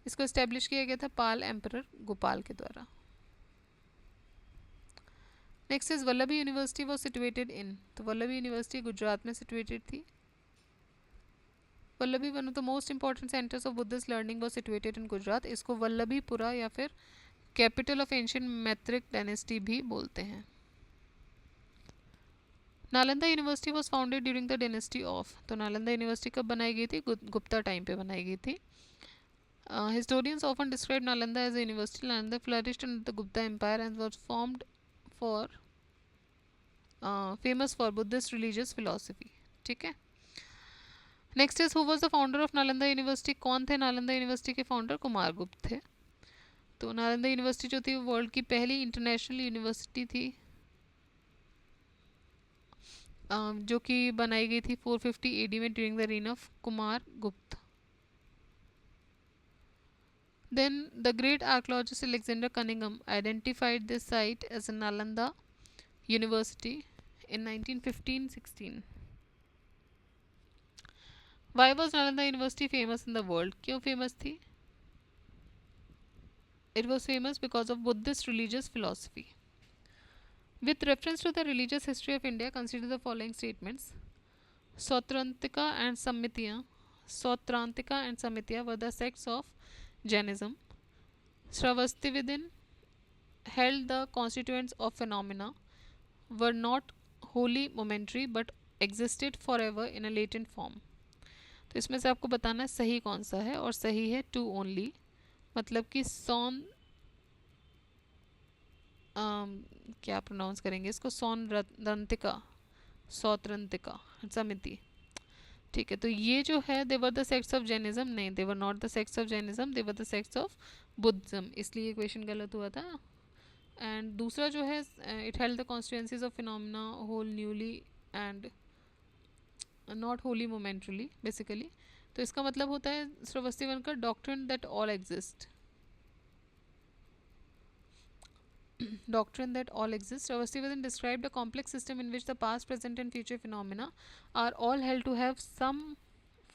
इसको इस्टेब्लिश किया गया था पाल एम्परर गोपाल के द्वारा. Next is Vallabhi university was situated in. तो वल्लभी यूनिवर्सिटी गुजरात में सिचुएटेड थी. Vallabhi one of the most important centres of Buddhist learning was situated in Gujarat. इसको वल्लभीपुरा या फिर कैपिटल ऑफ एंशियंट मैत्रिक डायनेस्टी भी बोलते हैं. Nalanda university was founded during the dynasty of. तो नालंदा यूनिवर्सिटी कब बनाई गई थी? गुप्ता टाइम पे बनाई गई थी. Historians often describe Nalanda as a university. Nalanda flourished under the Gupta Empire and was formed for famous for Buddhist religious philosophy. ठीक है. Next is who was the founder of Nalanda university. कौन थे Nalanda university के founder? Kumar गुप्त थे. तो Nalanda university जो थी वर्ल्ड की पहली इंटरनेशनल यूनिवर्सिटी थी जो कि बनाई गई थी 450 AD में during the reign of Kumar गुप्त. Then the great archaeologist Alexander Cunningham identified this site as a Nalanda University in 1915-16. Why was Nalanda University famous in the world? क्यों famous थी? It was famous because of Buddhist religious philosophy. With reference to the religious history of India, consider the following statements. Sautrantika and Sammitya were the sects of Jainism. Sravasti within held the constituents of phenomena were not wholly momentary but existed forever in a latent form. तो इसमें से आपको बताना है सही कौन सा है, और सही है टू ओनली, मतलब कि सौन क्या प्रोनाउंस करेंगे इसको, सौनरंतिका, सौत्रंतिका समिति। ठीक है, तो ये जो है they were the sects of Jainism, नहीं they were not the sects of Jainism, they were the sects of Buddhism, इसलिए क्वेश्चन गलत हुआ था। एंड दूसरा जो है it held the constituencies of phenomena whole newly and not wholly momentarily basically. तो इसका मतलब होता है श्रावस्ती का doctrine that all exist, doctrine that all exists. Sravastivadin described a complex system in which the past, present, and future phenomena are all held to have some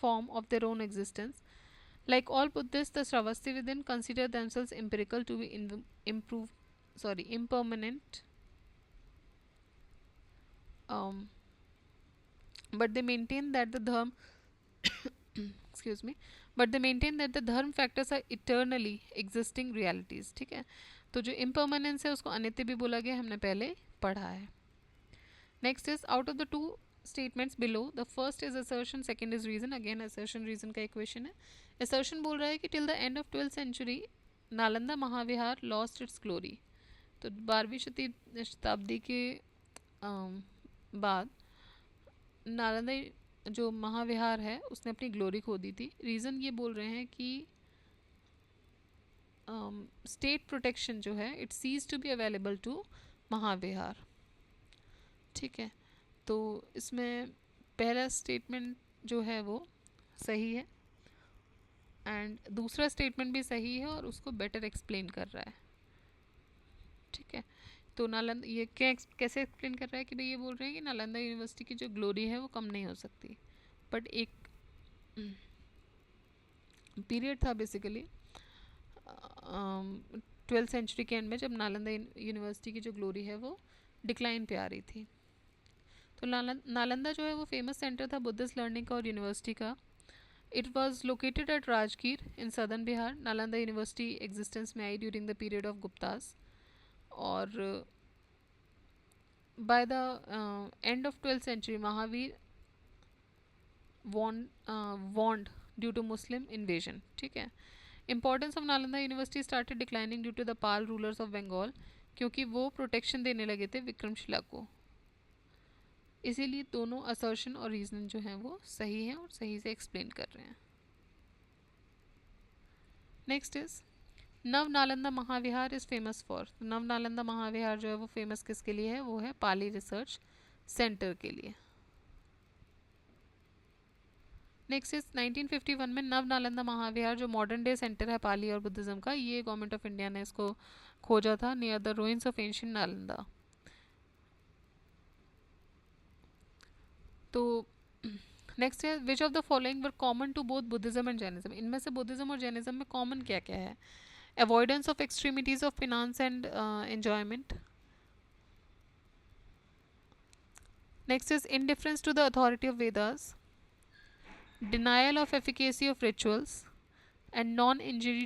form of their own existence. Like all Buddhists, the Sravastivadin consider themselves empirical to be impermanent, but they maintain that the dharma excuse me, but they maintain that the dharma factors are eternally existing realities. ठीक है, तो जो impermanence है उसको अनित्य भी बोला गया, हमने पहले पढ़ा है। Next is out of the two statements below the first is assertion, second is reason. Again assertion reason का इक्वेशन है। असर्शन बोल रहा है कि till the end of 12th century Nalanda Mahavihara lost its glory. तो 12वीं शताब्दी के बाद नालंदा जो महाविहार है उसने अपनी ग्लोरी खो दी थी। रीज़न ये बोल रहे हैं कि स्टेट प्रोटेक्शन जो है it ceases to be available to Mahavihara. ठीक है, तो इसमें पहला स्टेटमेंट जो है वो सही है एंड दूसरा स्टेटमेंट भी सही है और उसको बेटर एक्सप्लेन कर रहा है। ठीक है, तो नालंदा ये कैसे एक्सप्लेन कर रहा है कि भाई ये बोल रहे हैं कि नालंदा यूनिवर्सिटी की जो ग्लोरी है वो कम नहीं हो सकती, बट एक पीरियड था बेसिकली 12th सेंचुरी के एंड में जब नालंदा यूनिवर्सिटी की जो ग्लोरी है वो डिक्लाइन पे आ रही थी। तो नालंदा जो है वो फेमस सेंटर था बुद्धिस्ट लर्निंग का और यूनिवर्सिटी का। It was located at Rajgir in southern Bihar. Nalanda university existence में आई during the period of Guptas, और by the end of 12th century Mahavira waned due to Muslim invasion. ठीक है, importance of Nalanda university started declining due to the Pala rulers of Bengal, क्योंकि वो protection देने लगे थे विक्रमशिला को। इसीलिए दोनों असर्शन और रीजन जो हैं वो सही हैं और सही से एक्सप्लेन कर रहे हैं। नेक्स्ट इज नव नालंदा महाविहार इज़ फेमस फॉर। नव नालंदा महाविहार जो है वो फेमस किसके लिए है, वो है पाली रिसर्च सेंटर के लिए। नेक्स्ट इज 1951 में नव नालंदा महाविहार जो मॉडर्न डे सेंटर है पाली और बुद्धिज्म का, ये गवर्नमेंट ऑफ इंडिया ने इसको खोजा था near the ruins of ancient Nalanda. तो नेक्स्ट है which of the following were common to both Buddhism and Jainism. इनमें से बुद्धिज्म और जैनिज्म में कॉमन क्या क्या है? Avoidance of extremities of finance and enjoyment. Next is indifference to the authority of Vedas, denial of efficacy of rituals, and non-injury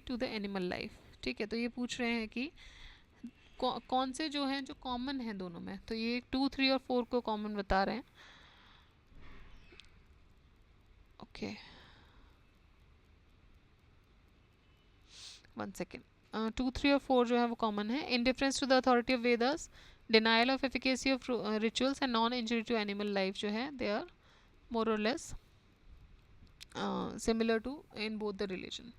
to the animal life। ठीक है, तो ये पूछ रहे हैं कि कौन से जो हैं जो कॉमन है दोनों में। तो ये 2, 3 और 4 को कॉमन बता रहे हैं। Okay, 1 second. 2, 3 और 4 जो है वो कॉमन है। Indifference to the authority of Vedas, denial of efficacy of rituals and non-injury to animal life जो है they are more or less similar to in both the religion.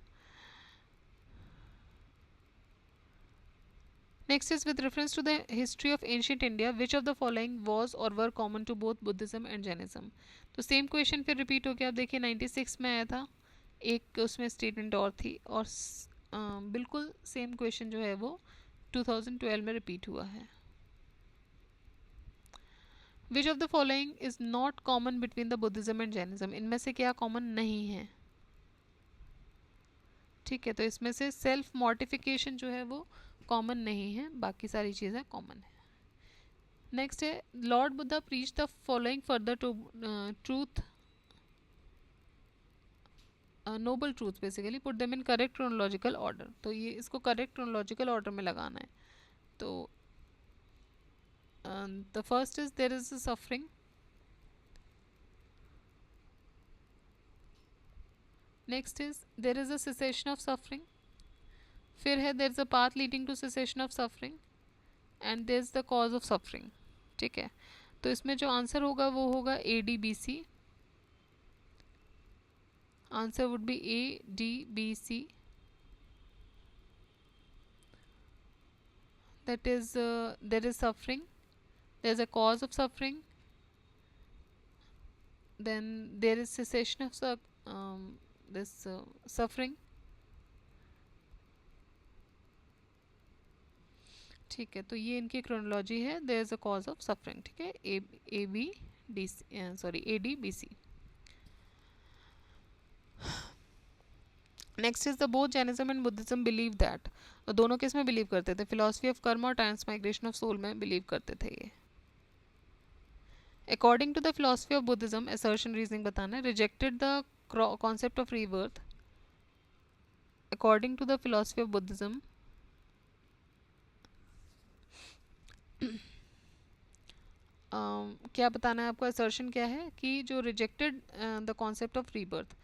Next is with reference to the history of ancient India, which of the following was or were common to both Buddhism and Jainism। तो same question फिर repeat हो गया। आप देखिए 96 में आया था, एक उसमें स्टेटमेंट और थी, और बिल्कुल सेम क्वेश्चन जो है वो 2012 में रिपीट हुआ है। Which of the following is not common between the Buddhism and Jainism. इनमें से क्या कॉमन नहीं है? ठीक है, तो इसमें से सेल्फ मॉर्टिफिकेशन जो है वो कॉमन नहीं है, बाकी सारी चीज़ें कॉमन है। नेक्स्ट है Lord Buddha preach the following further two truth noble truth basically, put them in correct chronological order. तो ये इसको करेक्ट क्रोनोलॉजिकल ऑर्डर में लगाना है। तो the first is there is a suffering, next is there is a cessation of suffering, फिर है there is a path leading to cessation of suffering, and there is the cause of suffering. ठीक है, तो इसमें जो answer होगा वो होगा A D B C. Answer would be A D B C. That is there is suffering, there is a cause of suffering, then there is cessation of this suffering। ठीक है, तो ये इनकी क्रोनोलॉजी है, there is a cause of suffering. ठीक है, A B D sorry A D B C. Next is the both Jainism and Buddhism believe that, दोनों किस में बिलीव करते थे? फिलॉसफी ऑफ कर्म और ट्रांसमाइग्रेशन ऑफ सोल में बिलीव करते थे ये। According to the philosophy of Buddhism, assertion reasoning बताना है, rejected the concept of rebirth. According to the philosophy of Buddhism, क्या बताना है आपको? असर्शन क्या है कि जो rejected the concept of rebirth,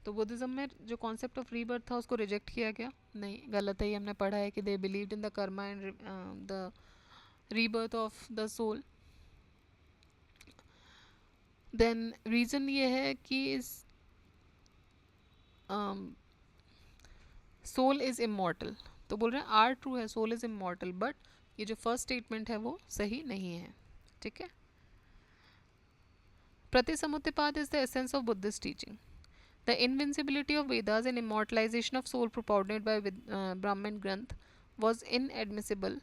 तो बुद्धिज्म में जो कॉन्सेप्ट ऑफ रीबर्थ था उसको रिजेक्ट किया गया। नहीं, गलत है, ये हमने पढ़ा है कि they believed in the karma and the rebirth of the soul. Then reason ये है कि इस सोल इज़ इमॉर्टल, तो बोल रहे हैं आर ट्रू है, सोल इज़ इमॉर्टल, बट ये जो फर्स्ट स्टेटमेंट है वो सही नहीं है। ठीक है, Pratityasamutpada is the essence of Buddhist teaching. The invincibility of Vedas and immortalization of soul propounded by Brahmin Granth was inadmissible.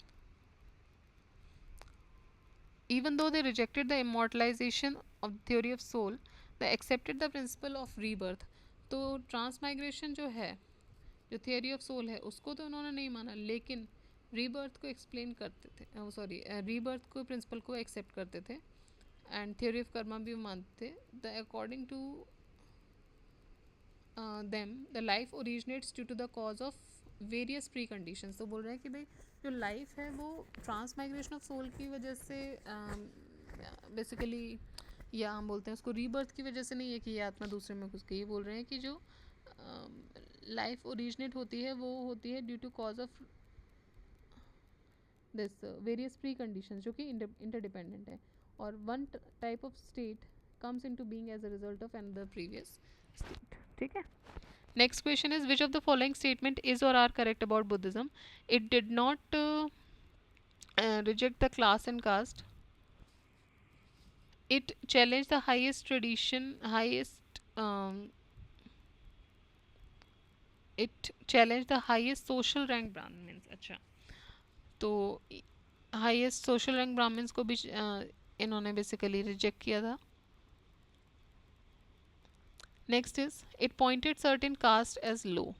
Even though they rejected the immortalization of the theory of soul, they accepted the principle of rebirth. तो transmigration जो है, जो theory of soul है, उसको तो उन्होंने नहीं माना, लेकिन रीबर्थ को एक्सप्लेन करते थे, सॉरी रीबर्थ को प्रिंसिपल को एक्सेप्ट करते थे, एंड थियोरी ऑफ कर्मा भी मानते थे। The according to them the life originates due to the cause of various preconditions। तो बोल रहे हैं कि भाई जो लाइफ है वो ट्रांसमाइग्रेशन ऑफ सोल की वजह से बेसिकली, या हम बोलते हैं उसको रीबर्थ की वजह से नहीं है कि ये आत्मा दूसरे में घुस गई। बोल रहे हैं कि जो लाइफ ओरिजिनेट होती है वो होती है due to cause of this various pre conditions जो कि इंटरडिपेंडेंट है, और one type of state comes into being as a result of another previous state. ठीक है, next question is which of the following statement is और are correct about Buddhism? It did not reject the class and caste, it challenge the highest tradition, highest it challenge the highest social rank Brahmins. अच्छा, तो highest social rank Brahmins को भी इन्होंने basically reject किया था। Next is it pointed certain caste as low,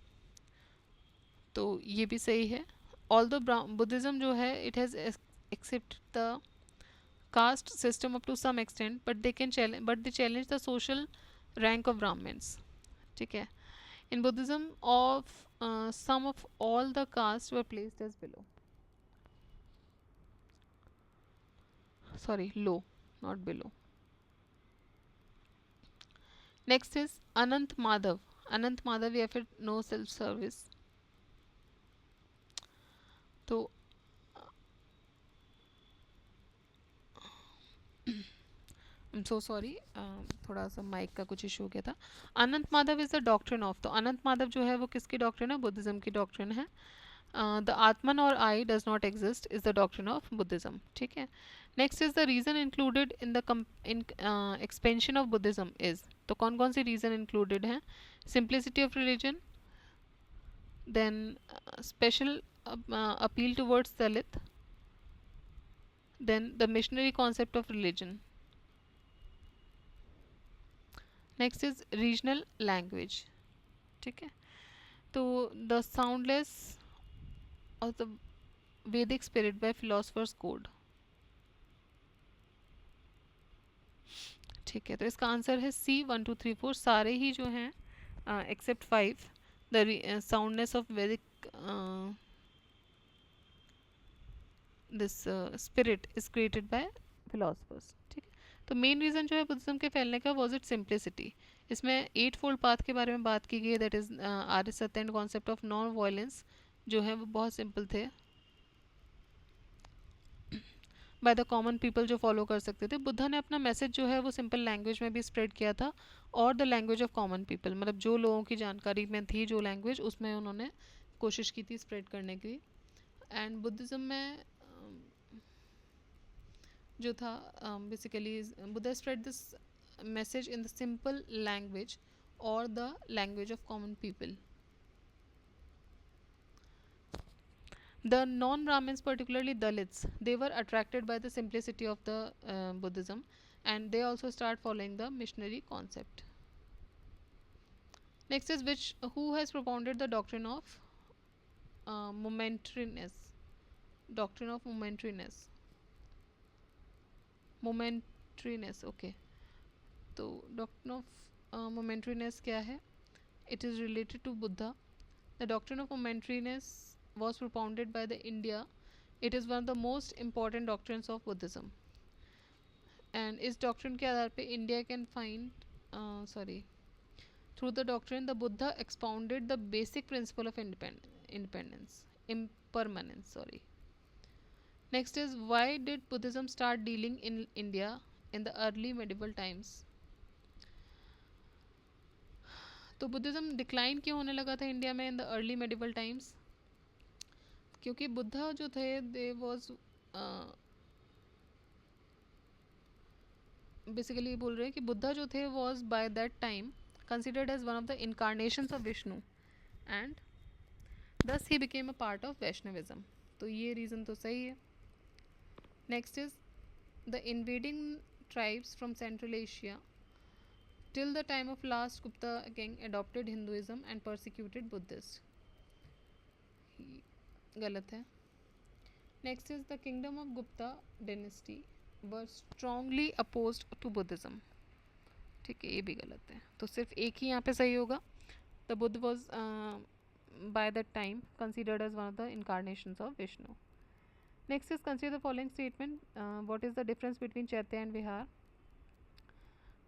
तो ये भी सही है। ऑल्दो बुद्धिज्म जो है it has accept the caste system up to some extent, but they challenge the social rank of Brahmins. ठीक है, in Buddhism of some of all the caste were placed as below, sorry low, not below. Next is Anant Madhav, Anant Madhav या फिर no self service. तो I am so sorry, थोड़ा सा mic का कुछ issue हो गया था। Anant Madhav is the doctrine of, तो अनंत माधव जो है वो किसकी डॉक्ट्रिन है? बुद्धिज्म की डॉक्ट्रिन है। द आत्मन और I does not exist is the doctrine of Buddhism. ठीक है, next is the reason included in the expansion of Buddhism is, तो कौन कौन सी रीजन इंक्लूडेड हैं? Simplicity of religion, then special appeal towards Dalit, then the missionary concept of religion, next is regional language. ठीक है, तो the soundless of the Vedic spirit by philosophers code. ठीक है, तो इसका आंसर है सी 1 2 3 4, सारे ही जो हैं except five. The soundness of Vedic this spirit is created by philosophers. ठीक है, तो मेन रीज़न जो है बुद्धिज्म के फैलने का वॉज इट सिंप्लिसिटी. इसमें एट फोल्ड पाथ के बारे में बात की गई है, दैट इज़ आर्य सत्य and concept of non violence जो है वो बहुत सिंपल थे बाय द कॉमन पीपल जो फॉलो कर सकते थे. बुद्धा ने अपना मैसेज जो है वो सिंपल लैंग्वेज में भी स्प्रेड किया था और the language of common people, मतलब जो लोगों की जानकारी में थी जो लैंग्वेज, उसमें उन्होंने कोशिश की थी स्प्रेड करने की. एंड बुद्धिज़्म में जो था basically Buddha spread this message in the simple language और the language of common people. The non-Brahmins, particularly Dalits, they were attracted by the simplicity of the Buddhism, and they also start following the missionary concept. Next is who has propounded the doctrine of momentariness. Doctrine of momentariness. Momentariness. Okay. तो doctrine of momentariness क्या है? It is related to Buddha. The doctrine of momentariness was propounded by the India. It is one of the most important doctrines of Buddhism. And इस doctrine के आधार पे India can find through the doctrine the Buddha expounded the basic principle of impermanence. Next is why did Buddhism start dealing in India in the early medieval times? तो Buddhism decline क्यों होने लगा था India में in the early medieval times? क्योंकि बुद्धा जो थे दे was basically बोल रहे हैं कि बुद्धा जो थे was by that time considered as one of the incarnations of Vishnu and thus he became a part of Vaishnavism. तो ये reason तो सही है. Next is the invading tribes from Central Asia till the time of last Gupta king adopted Hinduism and persecuted Buddhists. गलत है. Next is the kingdom of Gupta dynasty were strongly opposed to Buddhism. ठीक है, ये भी गलत है, तो सिर्फ एक ही यहाँ पे सही होगा. The Buddha was by that time considered as one of the incarnations of Vishnu. Next is consider the following statement. What is the difference between chaitya and vihara?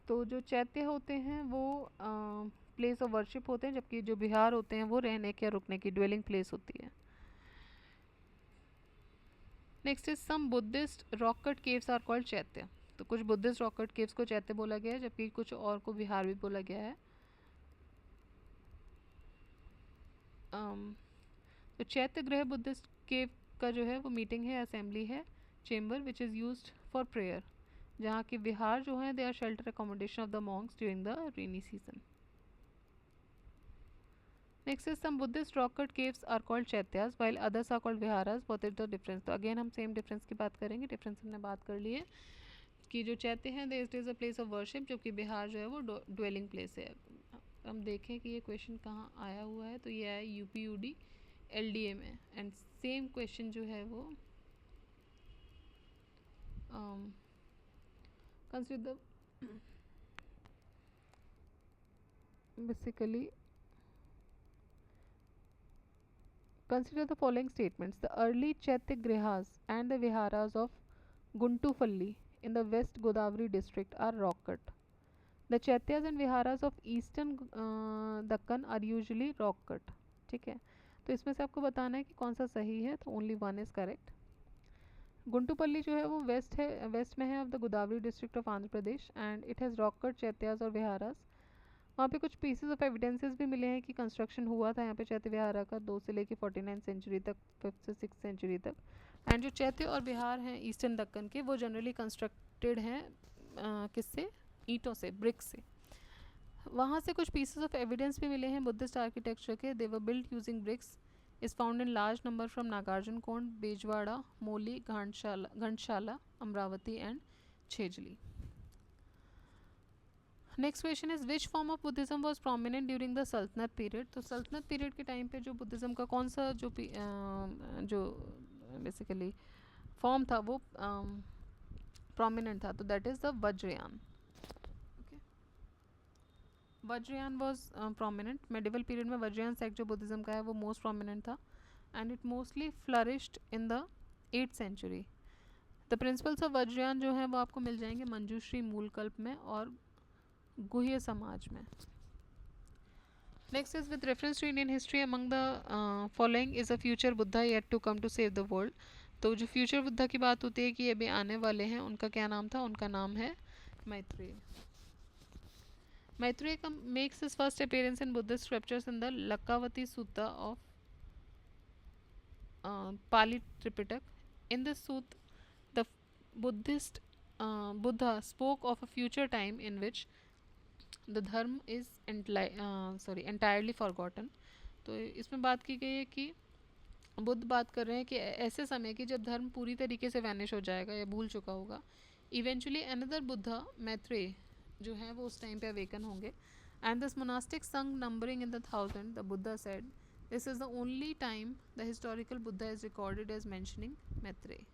तो जो चैत्य होते हैं वो प्लेस ऑफ वर्शिप होते हैं, जबकि जो विहार होते हैं वो रहने के या रुकने की ड्वेलिंग प्लेस होती है. Next is some Buddhist rock cut caves are called chaitya. तो कुछ बुद्धिस्ट रॉक कट केव्स को चैत्य बोला गया है, जबकि कुछ और को विहार भी बोला गया है. तो चैत्य गृह बुद्धिस्ट केव का जो है वो मीटिंग है, असेंबली है, chamber which is used for prayer, जहाँ के विहार जो हैं they are shelter accommodation of the monks during the rainy season. Next is some Buddhist rock cut caves are called chaityas while others are called viharas. What is the difference? तो again हम same difference की बात करेंगे. Difference हमने बात कर ली है कि जो चैत्य हैं they is a place of worship, जबकि बिहार जो है वो ड्वेलिंग प्लेस है. हम देखें कि ये क्वेश्चन कहाँ आया हुआ है, तो ये आया UPUD LDA में. एंड सेम क्वेश्चन जो है वो consider basically consider the following statements. The early Chaitya grihas and the viharas of Guntupalli in the West Godavari district are rock cut. The Chaityas and viharas of eastern Dakkan are usually rock cut. ठीक है, तो इसमें से आपको बताना है कि कौन सा सही है. तो only one is correct. Guntupalli जो है वो वेस्ट में है of the Godavari district of Andhra Pradesh and it has rock cut chaityas और विहारास. वहाँ पे कुछ पीसेस ऑफ एविडेंसेस भी मिले हैं कि कंस्ट्रक्शन हुआ था यहाँ पे चैत्य विहारा का 2 से लेके 49 सेंचुरी तक, 5th से 6th सेंचुरी तक. एंड जो चैत्य और विहार हैं ईस्टर्न दक्कन के वो जनरली कंस्ट्रक्टेड हैं किससे? ईंटों से, ब्रिक्स से. वहाँ से कुछ पीसेस ऑफ एविडेंस भी मिले हैं बुद्धिस्ट आर्किटेक्चर के. They were build using bricks is found in large number from Nagarjuna Konda, Bezwada, Moli, Ghantasala, Amaravati and Chejerla. Next question is which form of Buddhism was prominent during the Sultanate period? तो Sultanate period के time पे जो Buddhism का कौन सा जो basically form था वो प्रोमिनेंट था, तो that is the Vajrayana. Vajrayana was prominent. Medieval period में वज्रयान सेक्ट जो बुद्धिज़्म का है वो मोस्ट प्रोमिनेंट था and it mostly flourished in the 8th century. The principles of Vajrayana जो हैं वो आपको मिल जाएंगे मंजूश्री मूलकल्प में और गुह्य समाज में। Next is with reference to Indian history among the following is a future Buddha yet to come to save the world. तो जो फ्यूचर बुद्धा की बात होती है कि ये भी आने वाले हैं, उनका क्या नाम था? उनका नाम है Maitreya. Maitreya makes his first appearance in Buddhist scriptures in the Lakavati Sutta of Pali Tripitak. In this sutta, the Buddhist Buddha spoke of a future time in which the dharma is entirely forgotten. तो इसमें बात की गई है कि बुद्ध बात कर रहे हैं कि ऐसे समय की जब धर्म पूरी तरीके से वैनिश हो जाएगा या भूल चुका होगा। इवेंचुअली अनदर बुद्धा मैत्रेय जो है वो उस टाइम पे अवेकन होंगे। And this monastic sangha numbering in the 1000 the Buddha said this is the only time the historical Buddha is recorded as mentioning Maitreya.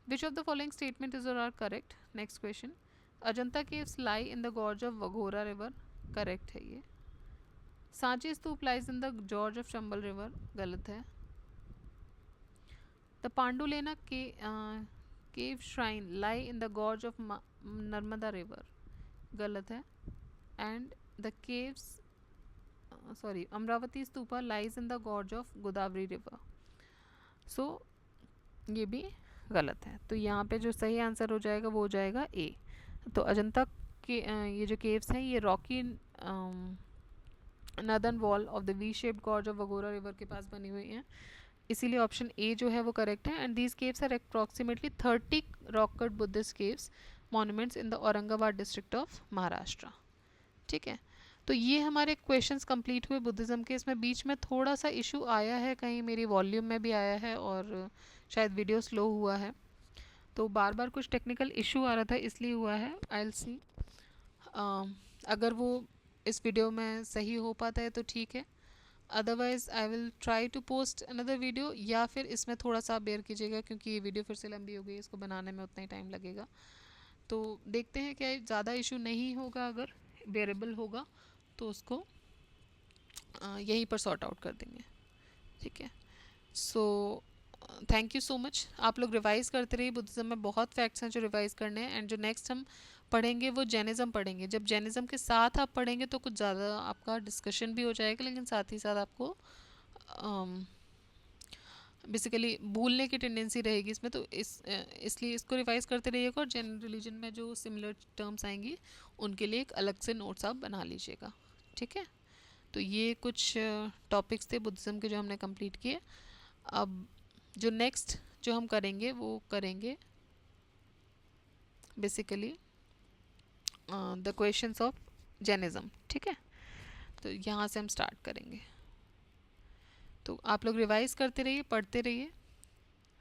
Which of the following statement is और are correct? Next question. Ajanta caves lie in the gorge of Waghora river, correct है ये। Sanchi stupa lies in the gorge of Chambal river, गलत है। The Pandulena cave shrine lie in the gorge of Narmada river, गलत है। And the caves Amaravati stupa lies in the gorge of Godavari river, so ये भी गलत है। तो यहाँ पे जो सही आंसर हो जाएगा वो हो जाएगा ए। तो अजंता के ये जो केव्स हैं ये rocky northern wall of the V shaped gorge of Waghora river के पास बनी हुई हैं, इसीलिए ऑप्शन ए जो है वो करेक्ट है। And these caves are approximately 30 rock cut Buddhist caves monuments in the Aurangabad district of Maharashtra. ठीक है, तो ये हमारे क्वेश्चंस कंप्लीट हुए बुद्धिज़्म के। इसमें बीच में थोड़ा सा इशू आया है, कहीं मेरी वॉल्यूम में भी आया है और शायद वीडियो स्लो हुआ है, तो बार बार कुछ टेक्निकल इशू आ रहा था इसलिए हुआ है। आई विल सी अगर वो इस वीडियो में सही हो पाता है तो ठीक है, otherwise I will try to post another video, या फिर इसमें थोड़ा सा बेयर कीजिएगा क्योंकि ये वीडियो फिर से लंबी हो गई, इसको बनाने में उतना ही टाइम लगेगा। तो देखते हैं क्या ज़्यादा इशू नहीं होगा, अगर बेरेबल होगा तो उसको यहीं पर सॉर्ट आउट कर देंगे। ठीक है, so thank you so much. आप लोग रिवाइज़ करते रहिए, बुद्धिज़्म में बहुत फैक्ट्स हैं जो रिवाइज़ करने हैं। एंड जो नेक्स्ट हम पढ़ेंगे वो जैनिज़्म पढ़ेंगे। जब जैनिज़्म के साथ आप पढ़ेंगे तो कुछ ज़्यादा आपका डिस्कशन भी हो जाएगा, लेकिन साथ ही साथ आपको बेसिकली भूलने की टेंडेंसी रहेगी इसमें, तो इसलिए इसको रिवाइज़ करते रहिएगा। और जनरल रिलीजन में जो सिमिलर टर्म्स आएंगी उनके लिए एक अलग से नोट्स आप बना लीजिएगा। ठीक है, तो ये कुछ टॉपिक्स थे बुद्धिज़्म के जो हमने कंप्लीट किए। अब जो नेक्स्ट जो हम करेंगे वो करेंगे basically the questions of Jainism. ठीक है, तो यहाँ से हम स्टार्ट करेंगे। तो आप लोग रिवाइज़ करते रहिए, पढ़ते रहिए।